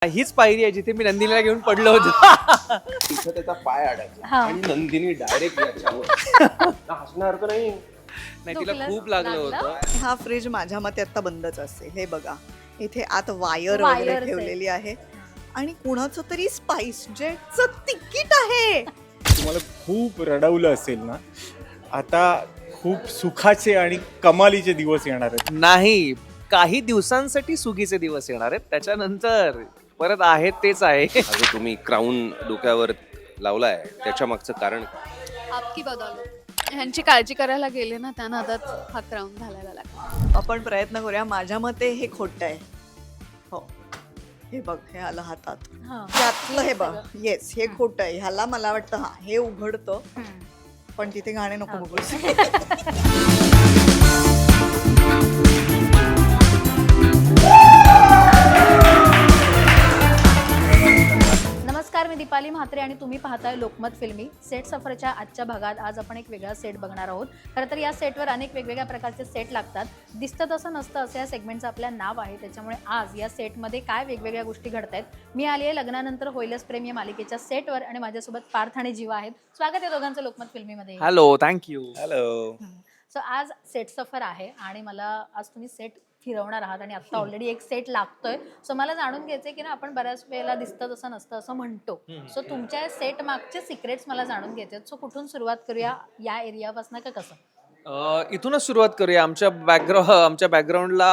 हीच पायरी आहे जिथे मी नंदिनीला घेऊन पडलो होतो. तिथं त्याचा पाय अडायचा हा. आणि नंदिनी डायरेक्ट याच्यावर हसणार तर नाही. नाही, तिला दुखलं? खूप लागलं लागलं? होतं. हा फ्रीज माझ्या मते आता बंदच असेल. हे बघा, इथे आत वायर Wires वगैरे आहेत. ठेवलेली आहे आणि कुणाचं तरी स्पाइस जेटचं तिकीट आहे. तुम्हाला खूप रडवलं असेल ना, आता खूप सुखाचे आणि कमालीचे दिवस येणार आहेत. नाही, काही दिवसांसाठी सुगीचे दिवस येणार आहेत, त्याच्यानंतर परत आहेत तेच आहे. हा जो तुम्ही क्राऊन डोक्यावर लावलाय त्याच्या मागचं कारण आपकी बदौलत ह्यांची काळजी करायला गेले ना त्या नादात हा क्राऊन घालायला लागला. आपण प्रयत्न करूया. माझ्या मते हे खोटं आहे. हो, हे बघ, हे आलं हातात. हा. त्यातलं हे बघ, येस, हे खोटं आहे. ह्याला मला वाटतं हा हे उघडतं, पण तिथे गाणे नको बघू. नमस्कार, मी दीपाली म्हात्रे आणि तुम्ही पाहताय लोकमत फिल्मी. सेट सफरच्या आजच्या भागात आज आपण एक वेगळा सेट बघणार आहोत. खरं तर या सेटवर अनेक वेगवेगळ्या प्रकारचे सेट लागतात. दिसतं तसं नसतं असं या सेगमेंटचं आपलं नाव आहे. त्याच्यामुळे आज या सेटमध्ये काय वेगवेगळ्या गोष्टी घडत आहेत. मी आली आहे लग्नानंतर होईलच प्रेम या मालिकेच्या सेटवर आणि माझ्यासोबत पार्थ आणि जीवा आहेत. स्वागत आहे दोघांचं लोकमत फिल्मीमध्ये. Hello, thank you. हॅलो. सो आज सेट सफर आहे आणि मला आज तुम्ही सेट फिरवणार आहात आणि आता ऑलरेडी एक सेट लागतोय. सो मला जाणून घ्यायचंय की ना, आपण बऱ्याच वेळेला दिसतं तसं नसतं असं म्हणतो. सो तुमच्या सेट मागचे सिक्रेट्स मला जाणून घ्यायचे. सो कुठून सुरुवात करूया, या एरियापासून का कसं? इथूनच सुरुवात करूया. आमच्या बॅकग्राऊंडला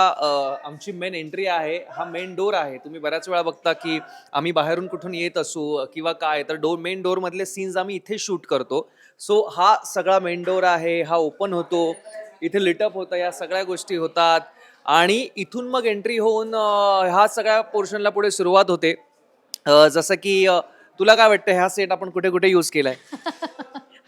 आमची मेन एंट्री आहे. हा मेन डोर आहे. तुम्ही बऱ्याच वेळा बघता की आम्ही बाहेरून कुठून येत असू किंवा काय, तर मेन डोर मधले सीन्स आम्ही इथे शूट करतो. सो हा सगळा मेन डोर आहे. हा ओपन होतो, इथे लिटअप होतं, या सगळ्या गोष्टी होतात आणि इथून मग एंट्री होऊन ह्या सगळ्या पोर्शनला पुढे सुरुवात होते. जसं की तुला काय वाटतं, ह्या सेट आपण कुठे कुठे यूज केलाय?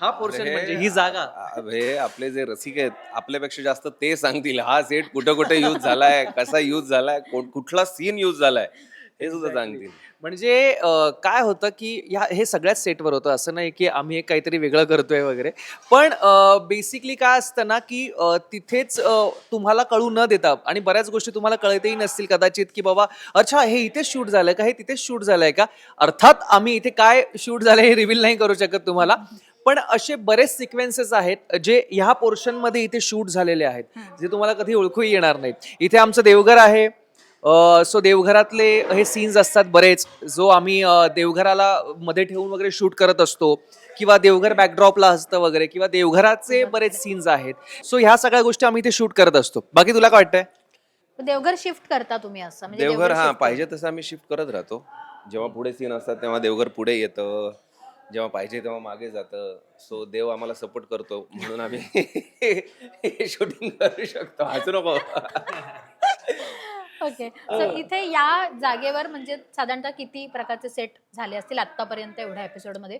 हा पोर्शन म्हणजे ही जागा. हे आपले जे रसिक आहेत आपल्यापेक्षा जास्त ते सांगतील हा सेट कुठे कुठे यूज झालाय, कसा यूज झालाय, कुठला सीन यूज झालाय हे सुद्धा सांगतील. म्हणजे काय होतं की हे सगळ्याच सेटवर होतं. असं नाही की आम्ही एक काहीतरी वेगळं करतोय वगैरे, पण बेसिकली काय असतं ना की तिथेच तुम्हाला कळू न देता आणि बऱ्याच गोष्टी तुम्हाला कळतही नसतील कदाचित की बाबा अच्छा हे इथेच शूट झालंय का, हे तिथेच शूट झालंय का. अर्थात आम्ही इथे काय शूट झालंय हे रिव्हील नाही करू शकत तुम्हाला, पण असे बरेच सिक्वेन्सेस आहेत जे ह्या पोर्शन मध्ये इथे शूट झालेले आहेत, जे तुम्हाला कधी ओळखूही येणार नाहीत. इथे आमचं देवघर आहे. सो देवघरातले हे सीन्स असतात बरेच, जो आम्ही देवघराला मध्ये ठेवून वगैरे शूट करत असतो, किंवा देवघर बॅकड्रॉपला असतं वगैरे, किंवा देवघराचे बरेच सीन्स आहेत. सो ह्या सगळ्या गोष्टी आम्ही इथे शूट करत असतो. बाकी तुला काय वाटतंय? देवघर शिफ्ट करता तुम्ही असं म्हणजे देवघर हा shift पाहिजे तसं आम्ही शिफ्ट करत राहतो. जेव्हा पुढे सीन असतात तेव्हा देवघर पुढे येतं, जेव्हा पाहिजे तेव्हा मागे जातं. सो देव आम्हाला सपोर्ट करतो म्हणून आम्ही शूटिंग करू शकतो. हसू नको. ओके. सो इथे या जागेवर म्हणजे साधारणतः किती प्रकारचे सेट झाले असतील आतापर्यंत एवढ्या एपिसोड मध्ये?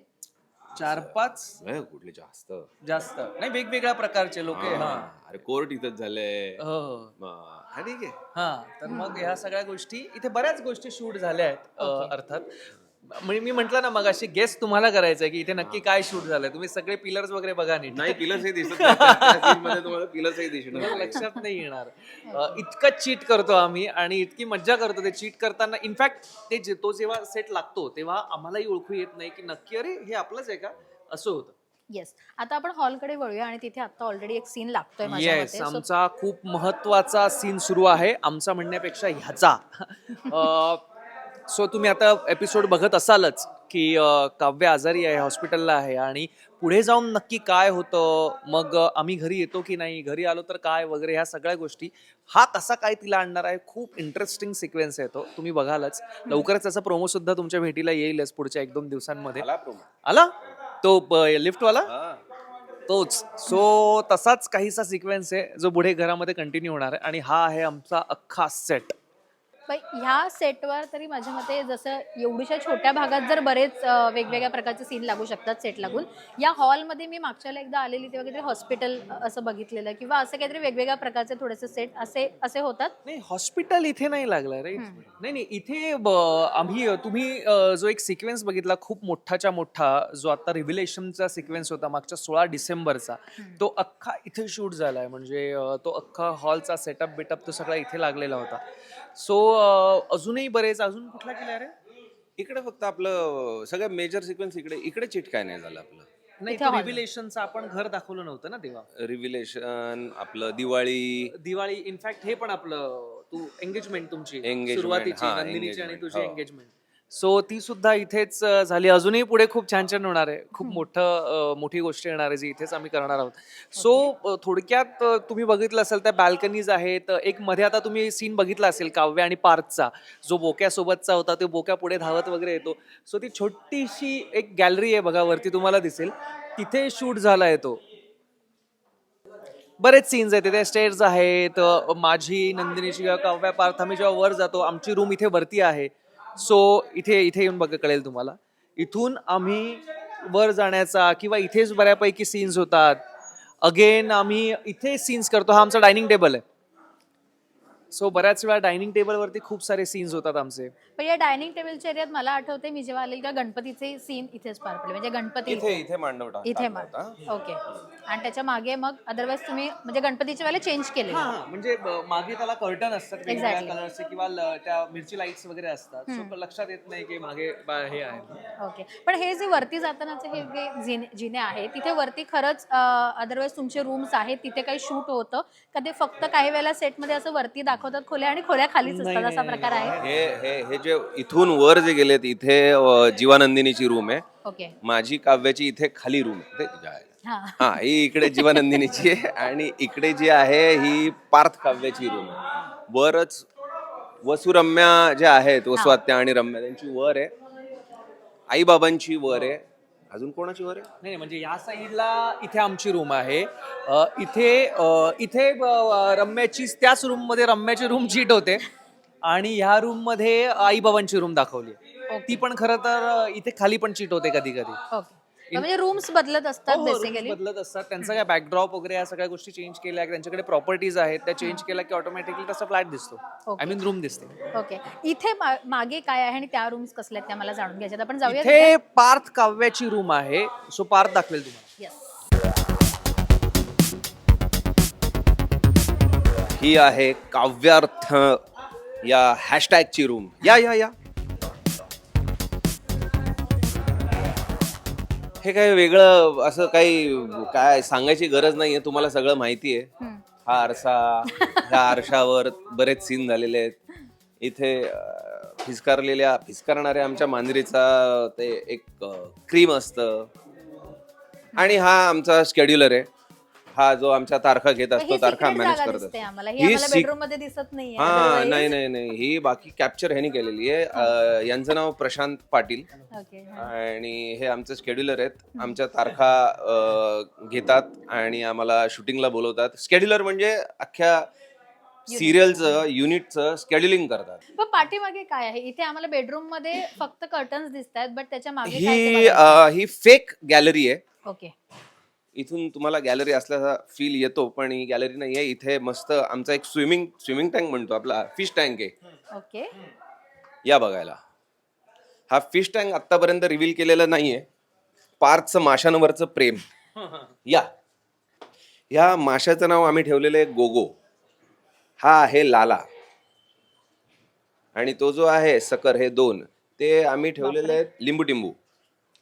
4-5 कुठले जास्त जास्त नाही, वेगवेगळ्या प्रकारचे लोक. अरे कोर्ट इथंच झालंय. हा, ठीक आहे. तर मग ह्या सगळ्या गोष्टी इथे बऱ्याच गोष्टी शूट झाल्या आहेत. अर्थात म्हणजे मी म्हंटल ना मग अशी गेस तुम्हाला करायचंय की इथे नक्की काय शूट झालंय. तुम्ही सगळे पिलर्स वगैरे बघा नीट. नाही पिलर्सही दिसत नाही. त्या scene मध्ये तुम्हाला पिलर्सही दिसणार तुम्हाला नाही. लक्षात नाही येणार. इतकं चीट करतो आम्ही आणि इतकी मज्जा करतो ते चीट करताना. इनफॅक्ट तो जेव्हा सेट लागतो तेव्हा आम्हालाही ओळखू येत नाही की नक्की अरे हे आपलंच आहे का, असं होतं. येस. आता आपण हॉलकडे वळूया आणि तिथे आता ऑलरेडी एक सीन लागतोय माझ्या येस, मते. So, आमचा खूप महत्वाचा सीन सुरू आहे. आमचा म्हणण्यापेक्षा ह्याचा. सो तुम्ही आता एपिसोड बघत असालच की काव्य आजारी आहे, हॉस्पिटलला आहे आणि पुढे जाऊन नक्की काय होतं, मग आम्ही घरी येतो की नाही, घरी आलो तर काय वगैरे, ह्या सगळ्या गोष्टी. हा कसा काय तिला आणणार आहे, खूप इंटरेस्टिंग सिक्वेन्स आहे तो. तुम्ही बघालच. लवकरच त्याचा प्रोमो सुद्धा तुमच्या भेटीला येईलच पुढच्या 1-2 दिवसांमध्ये. आला promo. आला तो लिफ्टवाला, हा. तोच. सो तसाच काहीसा सिक्वेन्स आहे जो पुढे घरामध्ये कंटिन्यू होणार आहे आणि हा आहे आमचा अख्खा सेट. बाई, ह्या सेटवर तरी माझ्या मते जसं एवढ्याशा छोट्या भागात जर बरेच वेगवेगळ्या प्रकारचे सीन लागू शकतात सेट लागून. या हॉलमध्ये मी मागच्याला एकदा आलेली तेव्हा काहीतरी हॉस्पिटल असं बघितलेलं किंवा असं काहीतरी वेगवेगळ्या प्रकारचे थोडेसे सेट असे होतात. नाही, हॉस्पिटल इथे नाही लागला रे. नाही, इथे तुम्ही जो एक सिक्वेन्स बघितला खूप मोठाच्या मोठा, जो आता रिव्हिलेशनचा सिक्वेन्स होता मागच्या 16 डिसेंबरचा, तो अख्खा इथे शूट झालाय. म्हणजे तो अख्खा हॉलचा सेटअप बिटअप तो सगळा इथे लागलेला होता. सो अजूनही बरेच अजून कुठला केला रे? इकडे फक्त आपलं सगळं मेजर सिक्वेन्स इकडे चिट काय नाही झालं आपलं. नाही इथे hall. रिव्हिलेशनचं आपण घर दाखवलं नव्हतं ना तेव्हा. रिव्हिलेशन आपलं दिवाळी दिवाळी इनफॅक्ट हे पण आपलं तू एंगेजमेंट तुमची Engagement, सुरुवातीची हा, नंदिनीची आणि engagement, तुझी हो. एंगेजमेंट. सो ती सुद्धा इथेच झाली. अजूनही पुढे खूप छान छान होणार आहे. खूप मोठी गोष्ट येणार आहे जी इथेच आम्ही करणार आहोत. सो थोडक्यात तुम्ही बघितलं असेल त्या बॅल्कनीज आहेत. एक मध्ये आता तुम्ही सीन बघितला असेल काव्य आणि पार्थचा, जो बोक्यासोबतचा होता. तो बोक्या पुढे धावत वगैरे येतो. सो ती छोटीशी एक गॅलरी आहे बघा, वरती तुम्हाला दिसेल. तिथे शूट झालाय तो. बरेच सीन्स आहेत तिथे. स्टेअर्स आहेत. माझी, नंदिनीची किंवा काव्या, पार्थ आम्ही जेव्हा वर जातो, आमची रूम इथे वरती आहे. सो इथे येऊन बघा, कळेल तुम्हाला. इथून आम्ही वर जाण्याचा किंवा इथेच बऱ्यापैकी सीन्स होतात. अगेन आम्ही इथे सीन्स करतो. हा आमचा डायनिंग टेबल आहे. सो बऱ्याच वेळा डायनिंग टेबलवरती खूप सारे सीन्स होतात आमचे. पण या डायनिंग टेबलच्या एरियात मला आठवते मी जेव्हा आले का गणपतीचे सीन इथेच पार पडले, म्हणजे गणपती इथे मांडव इथे टाकला होता. ओके. आणि त्याच्या मागे मग अदरवाईज तुम्ही म्हणजे गणपतीच्या वेळेला चेंज केले. म्हणजे मागे त्याला कर्टन असतात वेगवेगळ्या Exactly. कलरचे किंवा त्या मिरची लाईट्स वगैरे असतात. सो लक्षात येत नाही की मागे हे आहे. ओके. पण हे जे वरती जातानाचे हे जे जिने आहेत तिथे वरती खरंच अदरवाईज तुमचे रूम्स आहेत, तिथे काही शूट होतं का ते फक्त काही वेळेला सेटमध्ये असं वरती दाखवतात खोल्या आणि खोल्या खालीच असतात, असा प्रकार आहे? हे जे इथून वर जे गेलेत इथे जीवानंदिनीची रूम आहे. ओके. माझी काव्याची इथे खाली रूम आहे. हा. हा, ही इकडे जीवानंदिनीची आहे आणि इकडे जी आहे ही पार्थ काव्याची रूम आहे. वरच वसुरम्या जे आहेत, वसु आत्या आणि रम्या, त्यांची वर आहे. आई बाबांची वर आहे. अजून कोणाची वर आहे? नाही म्हणजे या साईडला इथे आमची रूम आहे. इथे रम्याची, त्याच रूम मध्ये रम्याची रूम चीट होते आणि ह्या रूम मध्ये आई बाबांची रूम दाखवली. ती पण खरं तर इथे खाली पण चीट होते कधी कधी. ओके. म्हणजे रूम्स बदलत असतात हो, rooms बेसिकली. बदलत असतात. त्यांचा काय बॅकड्रॉप वगैरे या सगळ्या गोष्टी चेंज केल्या, त्यांच्याकडे प्रॉपर्टीज आहेत त्या चेंज केल्या की ऑटोमॅटिकली तसा फ्लॅट दिसतो. Okay. आय मीन रूम दिसते. ओके. इथे मागे काय आहे आणि त्या रूम्स कसल्या आहेत त्या मला जाणून घ्यायच्यात. आपण जाऊया इथे पार्थ काव्याची रूम आहे. सो पार्थ दाखवेल तुम्हाला. येस. ही आहे काव्यार्थ या हॅशटॅगची रूम. या हे काय वेगळं असं काही काय सांगायची गरज नाहीये, तुम्हाला सगळं माहिती आहे. हा आरसा, ह्या आरशावर बरेच सीन झालेले आहेत. इथे फिसकारणाऱ्या आमच्या मांजरीचा ते एक क्रीम असतं आणि हा आमचा स्केड्युलर आहे. हा जो आमच्या तारखा घेत असतो, तारखा मॅनेज करत असतो. ही बेडरूम मध्ये दिसत नाही. हा, नाही, ही बाकी कॅप्चर ह्यानी केलेली आहे. यांचं नाव प्रशांत पाटील ओके. आणि हे आमचे स्केड्युलर आहेत. आमच्या तारखा घेतात आणि आम्हाला शूटिंगला बोलवतात. स्केड्युलर म्हणजे अख्ख्या सिरियलचं युनिटचं स्केड्युलिंग करतात. पण पाठीमागे काय आहे? इथे आम्हाला बेडरूम मध्ये फक्त कर्टन्स दिसतात, बट त्याच्या मागे काय ते बघायचं. ही फेक गॅलरी आहे. ओके. इथून तुम्हाला गॅलरी असल्याचा फील येतो, पण ही गॅलरी नाहीये. इथे मस्त आमचा एक स्विमिंग टँक म्हणतो, आपला फिश टँक आहे. ओके. या बघायला. हा फिश टँक आतापर्यंत रिव्हील केलेलं नाहीये. पार्थचं माशांवरचं प्रेम. या माशाचं नाव आम्ही ठेवलेलं आहे गोगो. हा आहे लाला आणि तो जो आहे सकर, हे दोन ते आम्ही ठेवलेले आहेत लिंबू टिंबू.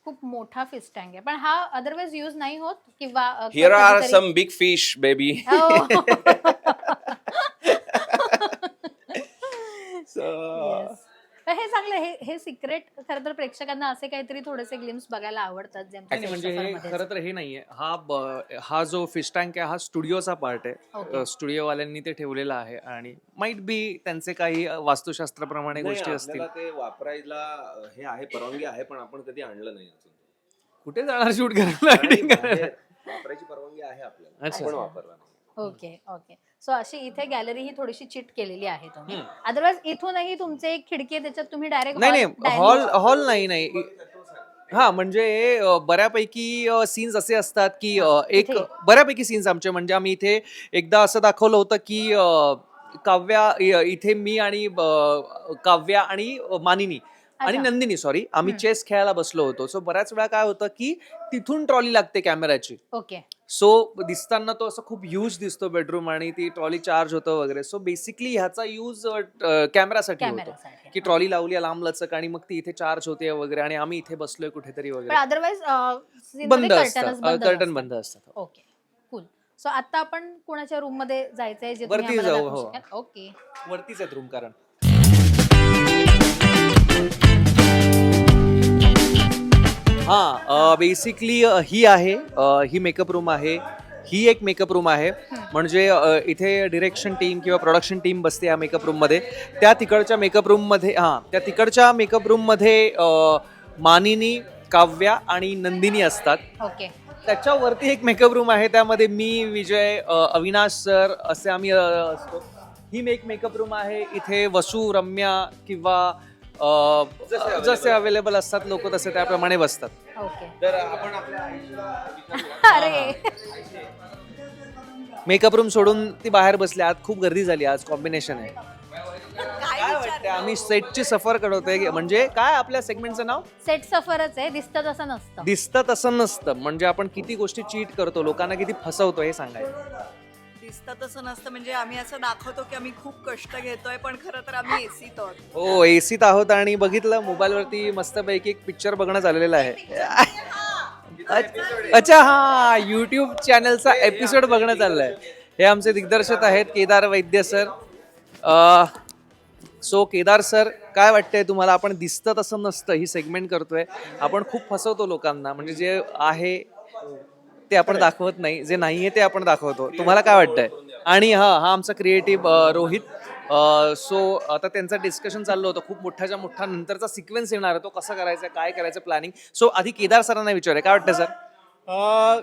खूप मोठा फिश टँक आहे, पण हा अदरवाइज यूज नाही होत किंवा हिअर आर कधीतरी- some big fish baby. Oh. Yes. पण हे चांगलं, हे सिक्रेट खरं तर प्रेक्षकांना असे काहीतरी थोडेसे ग्लिम्स बघायला आवडतात जे आमच्या नाही म्हणजे Set हे Suffer खरं तर हे नाहीये. हा जो फिश टँक आहे हा स्टुडिओचा पार्ट आहे. Okay. स्टुडिओवाल्यांनी ते ठेवलेलं आहे आणि माइट बी त्यांचे काही वास्तुशास्त्राप्रमाणे गोष्टी असतील. ते वापरायला हे आहे, परवानगी आहे, पण आपण कधी आणलं नाही अजून. कुठे जाणार शूट करायला editing करायला? वापरायची परवानगी आहे आपल्याला, अच्छा. पण वापरला नाही. ओके. सो अशी इथे गॅलरी ही थोडीशी चिट केलेली आहे तुम्ही. अदरवाइज इथूनही तुमचे एक खिडकी आहे, त्याच्यात तुम्ही डायरेक्ट नाही हॉल नाही. हा म्हणजे बऱ्यापैकी सीन्स असे असतात की एक इथे? बऱ्यापैकी सीन्स आमचे म्हणजे आम्ही इथे एकदा असं दाखवलं होतं की काव्या इथे मी आणि काव्या आणि मानिनी आणि अच्छा. नंदिनी आम्ही चेस खेळायला बसलो होतो. सो बऱ्याच वेळा काय होतं की तिथून ट्रॉली लागते कॅमेराची ओके. सो दिसताना तो असं खूप ह्यूज दिसतो बेडरूम आणि ती ट्रॉली चार्ज होतं वगैरे. सो बेसिकली ह्याचा यूज कॅमेरासाठी होतो कॅमेरासाठी. की ट्रॉली लावली आहे लांब लचक आणि मग ती इथे चार्ज होते वगैरे आणि आम्ही इथे बसलोय कुठेतरी पण वगैरे. अदरवाईज बंद असतं कर्टन बंद असतात. Okay cool. सो आता आपण कोणाच्या रूम मध्ये जायचंय जे वरती तुम्ही आम्हाला जाऊ, दाखवू हो. शकाल? ओके. वरतीच आहेत रूम कारण. हा बेसिकली ही आहे ही मेकअप रूम आहे. ही एक मेकअप रूम आहे म्हणजे इथे डिरेक्शन टीम किंवा प्रोडक्शन टीम बसते या मेकअप रूममध्ये. त्या तिकडच्या मेकअप रूममध्ये मानिनी, काव्या आणि नंदिनी असतात. ओके. त्याच्यावरती एक मेकअप रूम आहे त्यामध्ये मी, विजय, अविनाश सर असे आम्ही असतो. ही एक मेकअप रूम आहे. इथे वसू, रम्या किंवा जसे अवेलेबल असतात लोक तसे त्याप्रमाणे बसतात. ओके. तर आपण आपल्या अरे मेकअप रूम सोडून ती बाहेर बसली. आज खूप गर्दी झाली. आज कॉम्बिनेशन आहे. काय वाटतं आम्ही सेटची सफर करतोय म्हणजे काय आपल्या सेगमेंटचं नाव सेट सफरच आहे. दिसतं तसं नसतं. दिसतं तसं नसतं म्हणजे आपण किती गोष्टी चीट करतो लोकांना किती फसवतो हे सांगायचं. दिसतं तसं नसतं म्हणजे आम्ही असं दाखवतो की आम्ही खूप कष्ट घेतोय पण खरं तर आम्ही एसीत आहोत. हो एसीत आहोत आणि बघितलं मोबाईलवरती मस्तपैकी एक पिक्चर बघणं झालेलं आहे. अच्छा हा युट्यूब चॅनलचा एपिसोड बघणं चाललंय. हे आमचे दिग्दर्शक आहेत केदार वैद्य सर. सो केदार सर काय वाटतंय तुम्हाला? आपण दिसतं तसं नसतं ही सेगमेंट करतोय. आपण खूप फसवतो लोकांना म्हणजे जे आहे ते आपण दाखवत नाही, जे नाहीये ते आपण दाखवतो. तुम्हाला काय वाटतंय? आणि हा आमचा क्रिएटिव्ह रोहित. सो आता त्यांचं डिस्कशन चाललं होतं. खूप मोठ्याच्या मोठा नंतरचा सिक्वेन्स येणार आहे तो कसा करायचा काय करायचं प्लॅनिंग. सो आधी केदार सरांना विचारूया काय वाटतं सर?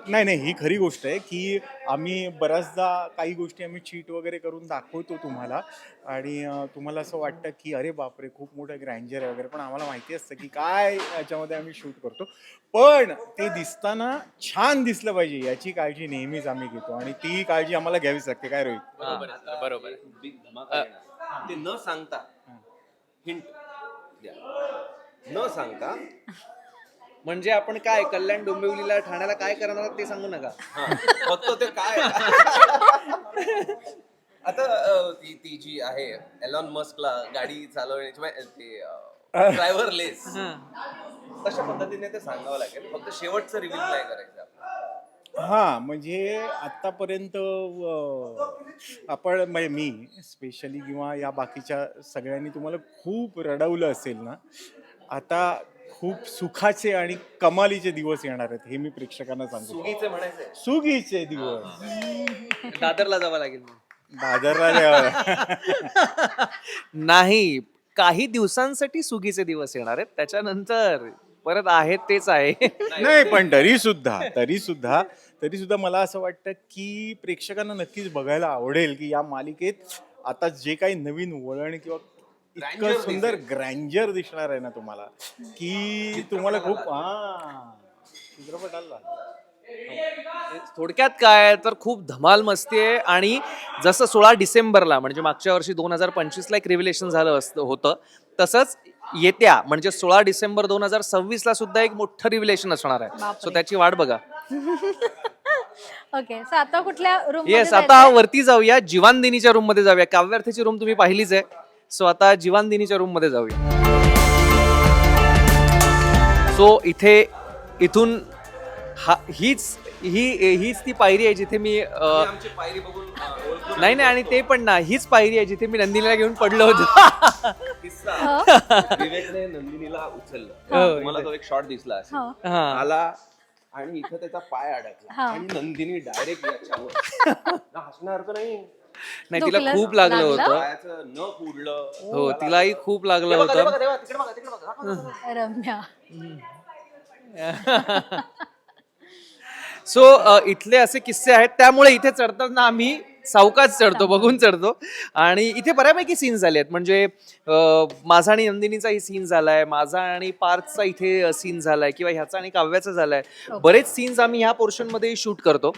नाही ही खरी गोष्ट आहे की आम्ही बऱ्याचदा काही गोष्टी आम्ही चीट वगैरे करून दाखवतो तुम्हाला आणि तुम्हाला असं वाटतं की अरे बापरे खूप मोठं ग्रँजर आहे वगैरे, पण आम्हाला माहिती असतं की काय याच्यामध्ये आम्ही शूट करतो. पण ते दिसताना छान दिसलं पाहिजे याची काळजी नेहमीच आम्ही घेतो आणि ती काळजी आम्हाला घ्यावीच लागते. काय रोहित? बरोबर बिग धमाका येणार. ते न सांगता हिंट द्या. न सांगता म्हणजे आपण काय कल्याण डोंबिवलीला ठाण्याला काय करणार आहोत ते सांगू नका. फक्त ते काय आता ती जी आहे एलॉन मस्कला गाडी चालवण्याची ड्रायव्हर लेस तशा पद्धतीने ते सांगावं लागेल. फक्त शेवटचं रिव्हील नाही करायचं आपल्याला. हां म्हणजे आत्तापर्यंत आपण म्हणजे मी स्पेशली किंवा या बाकीच्या सगळ्यांनी तुम्हाला खूप रडवलं असेल ना. आता खूप सुखाचे आणि कमालीचे दिवस येणार आहेत हे मी प्रेक्षकांना सांगतो. सुगीचे म्हणायचंय. सुगीचे दिवस. दादरला जावं लागेल मग. दादरला द्यावं. नाही काही दिवसांसाठी सुगीचे दिवस येणार आहेत त्याच्यानंतर परत आहेत तेच आहे. नाही पण तरी सुद्धा मला असं वाटतं की प्रेक्षकांना नक्कीच बघायला आवडेल की या मालिकेत आता जे काही नवीन वळण किंवा इतकं सुंदर ग्रँजर दिसणार आहे ना तुम्हाला की तुम्हाला खूप चित्रपट आला. थोडक्यात काय तर खूप धमाल मस्ती आहे. आणि जसं 16 डिसेंबरला म्हणजे मागच्या वर्षी 2025ला एक रिव्हिलेशन झालं होतं तसंच येत्या म्हणजे 16 डिसेंबर 2026ला सुद्धा एक मोठं रिव्हिलेशन असणार आहे. बापरे. सो त्याची वाट बघा. ओके. सो आता कुठल्या रूम? येस आता वरती जाऊया जीवानदिनीच्या रूम मध्ये जाऊया. काव्यार्थीची रूम तुम्ही पाहिलीच आहे. सो आता जीवानदिनीच्या रूम मध्ये जाऊया. सो इथून हीच ती पायरी आहे जिथे मी आमची पायरी बघून ओळखून नाही आणि ते पण ना हीच पायरी आहे जिथे मी नंदिनीला घेऊन पडलो होतो. किस्सा विवेकने नंदिनीला उचललं. हो. तुम्हाला तो एक शॉट दिसला असेल. हा. आला आणि इथं त्याचा पाय अडकला हा. आणि नंदिनी डायरेक्ट याच्यावर हसणार तर नाही. नाही तिला दुखलं? खूप लागलं लागलं? होतं. पायाचं न फुडलं. हो तिलाही खूप लागलं होतं. रम्या. सो इथले असे किस्से आहेत त्यामुळे इथे चढताना आम्ही सावकाश चढतो बघून चढतो. आणि इथे बऱ्यापैकी सीन झाले आहेत म्हणजे माझा आणि नंदिनीचाही सीन झालाय, माझा आणि पार्थचा इथे सीन झालाय किंवा ह्याचा आणि काव्याचा झालाय. बरेच सीन्स आम्ही ह्या पोर्शन मध्ये शूट करतो.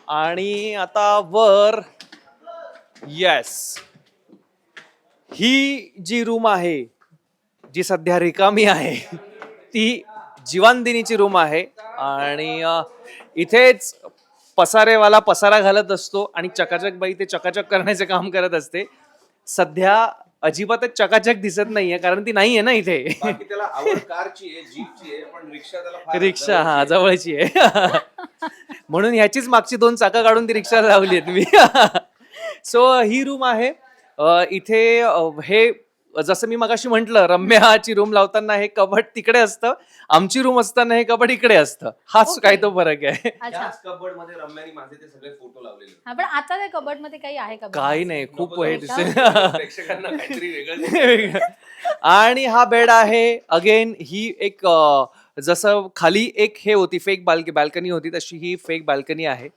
आणि आता वर येस ही जी रूम आहे जी सध्या रिकामी आहे ती जीवानदिनीची रूम आहे. आणि इथेच पसारेवाला पसारा घालत असतो आणि चकाचक बाई ते चकाचक करण्याचे काम करत असते. सध्या अजिबातच चकाचक दिसत नाहीये कारण ती नाहीये ना इथे. बाकी त्याला आवड कारची आहे, जीपची आहे, पण रिक्षा त्याला फार रिक्षा हा जवळची आहे. जवळची आहे. म्हणून ह्याचीच मागची 2 चाकं काढून ती रिक्षा लावली आहेत मी. सो ही रूम आहे. इथे हे जसं मी मगाशी म्हंटल, रम्याची रूम लावताना हे कबड तिकडे असतं, आमची रूम असताना हे कबड इकडे असतं. हाच Okay. काय तो फरक आहे. अच्छा. याच कबड मध्ये रम्यानी माझे ते सगळे फोटो लावलेले हा, पण आता त्या कबड मध्ये काही आहे का? काही नाही, खूप नको हे जाऊ. दिसेल. प्रेक्षकांना काहीतरी वेगळं आणि हा बेड आहे. अगेन ही एक जसं खाली एक हे होती फेक बाल्कनी होती, तशी ही फेक बाल्कनी आहे.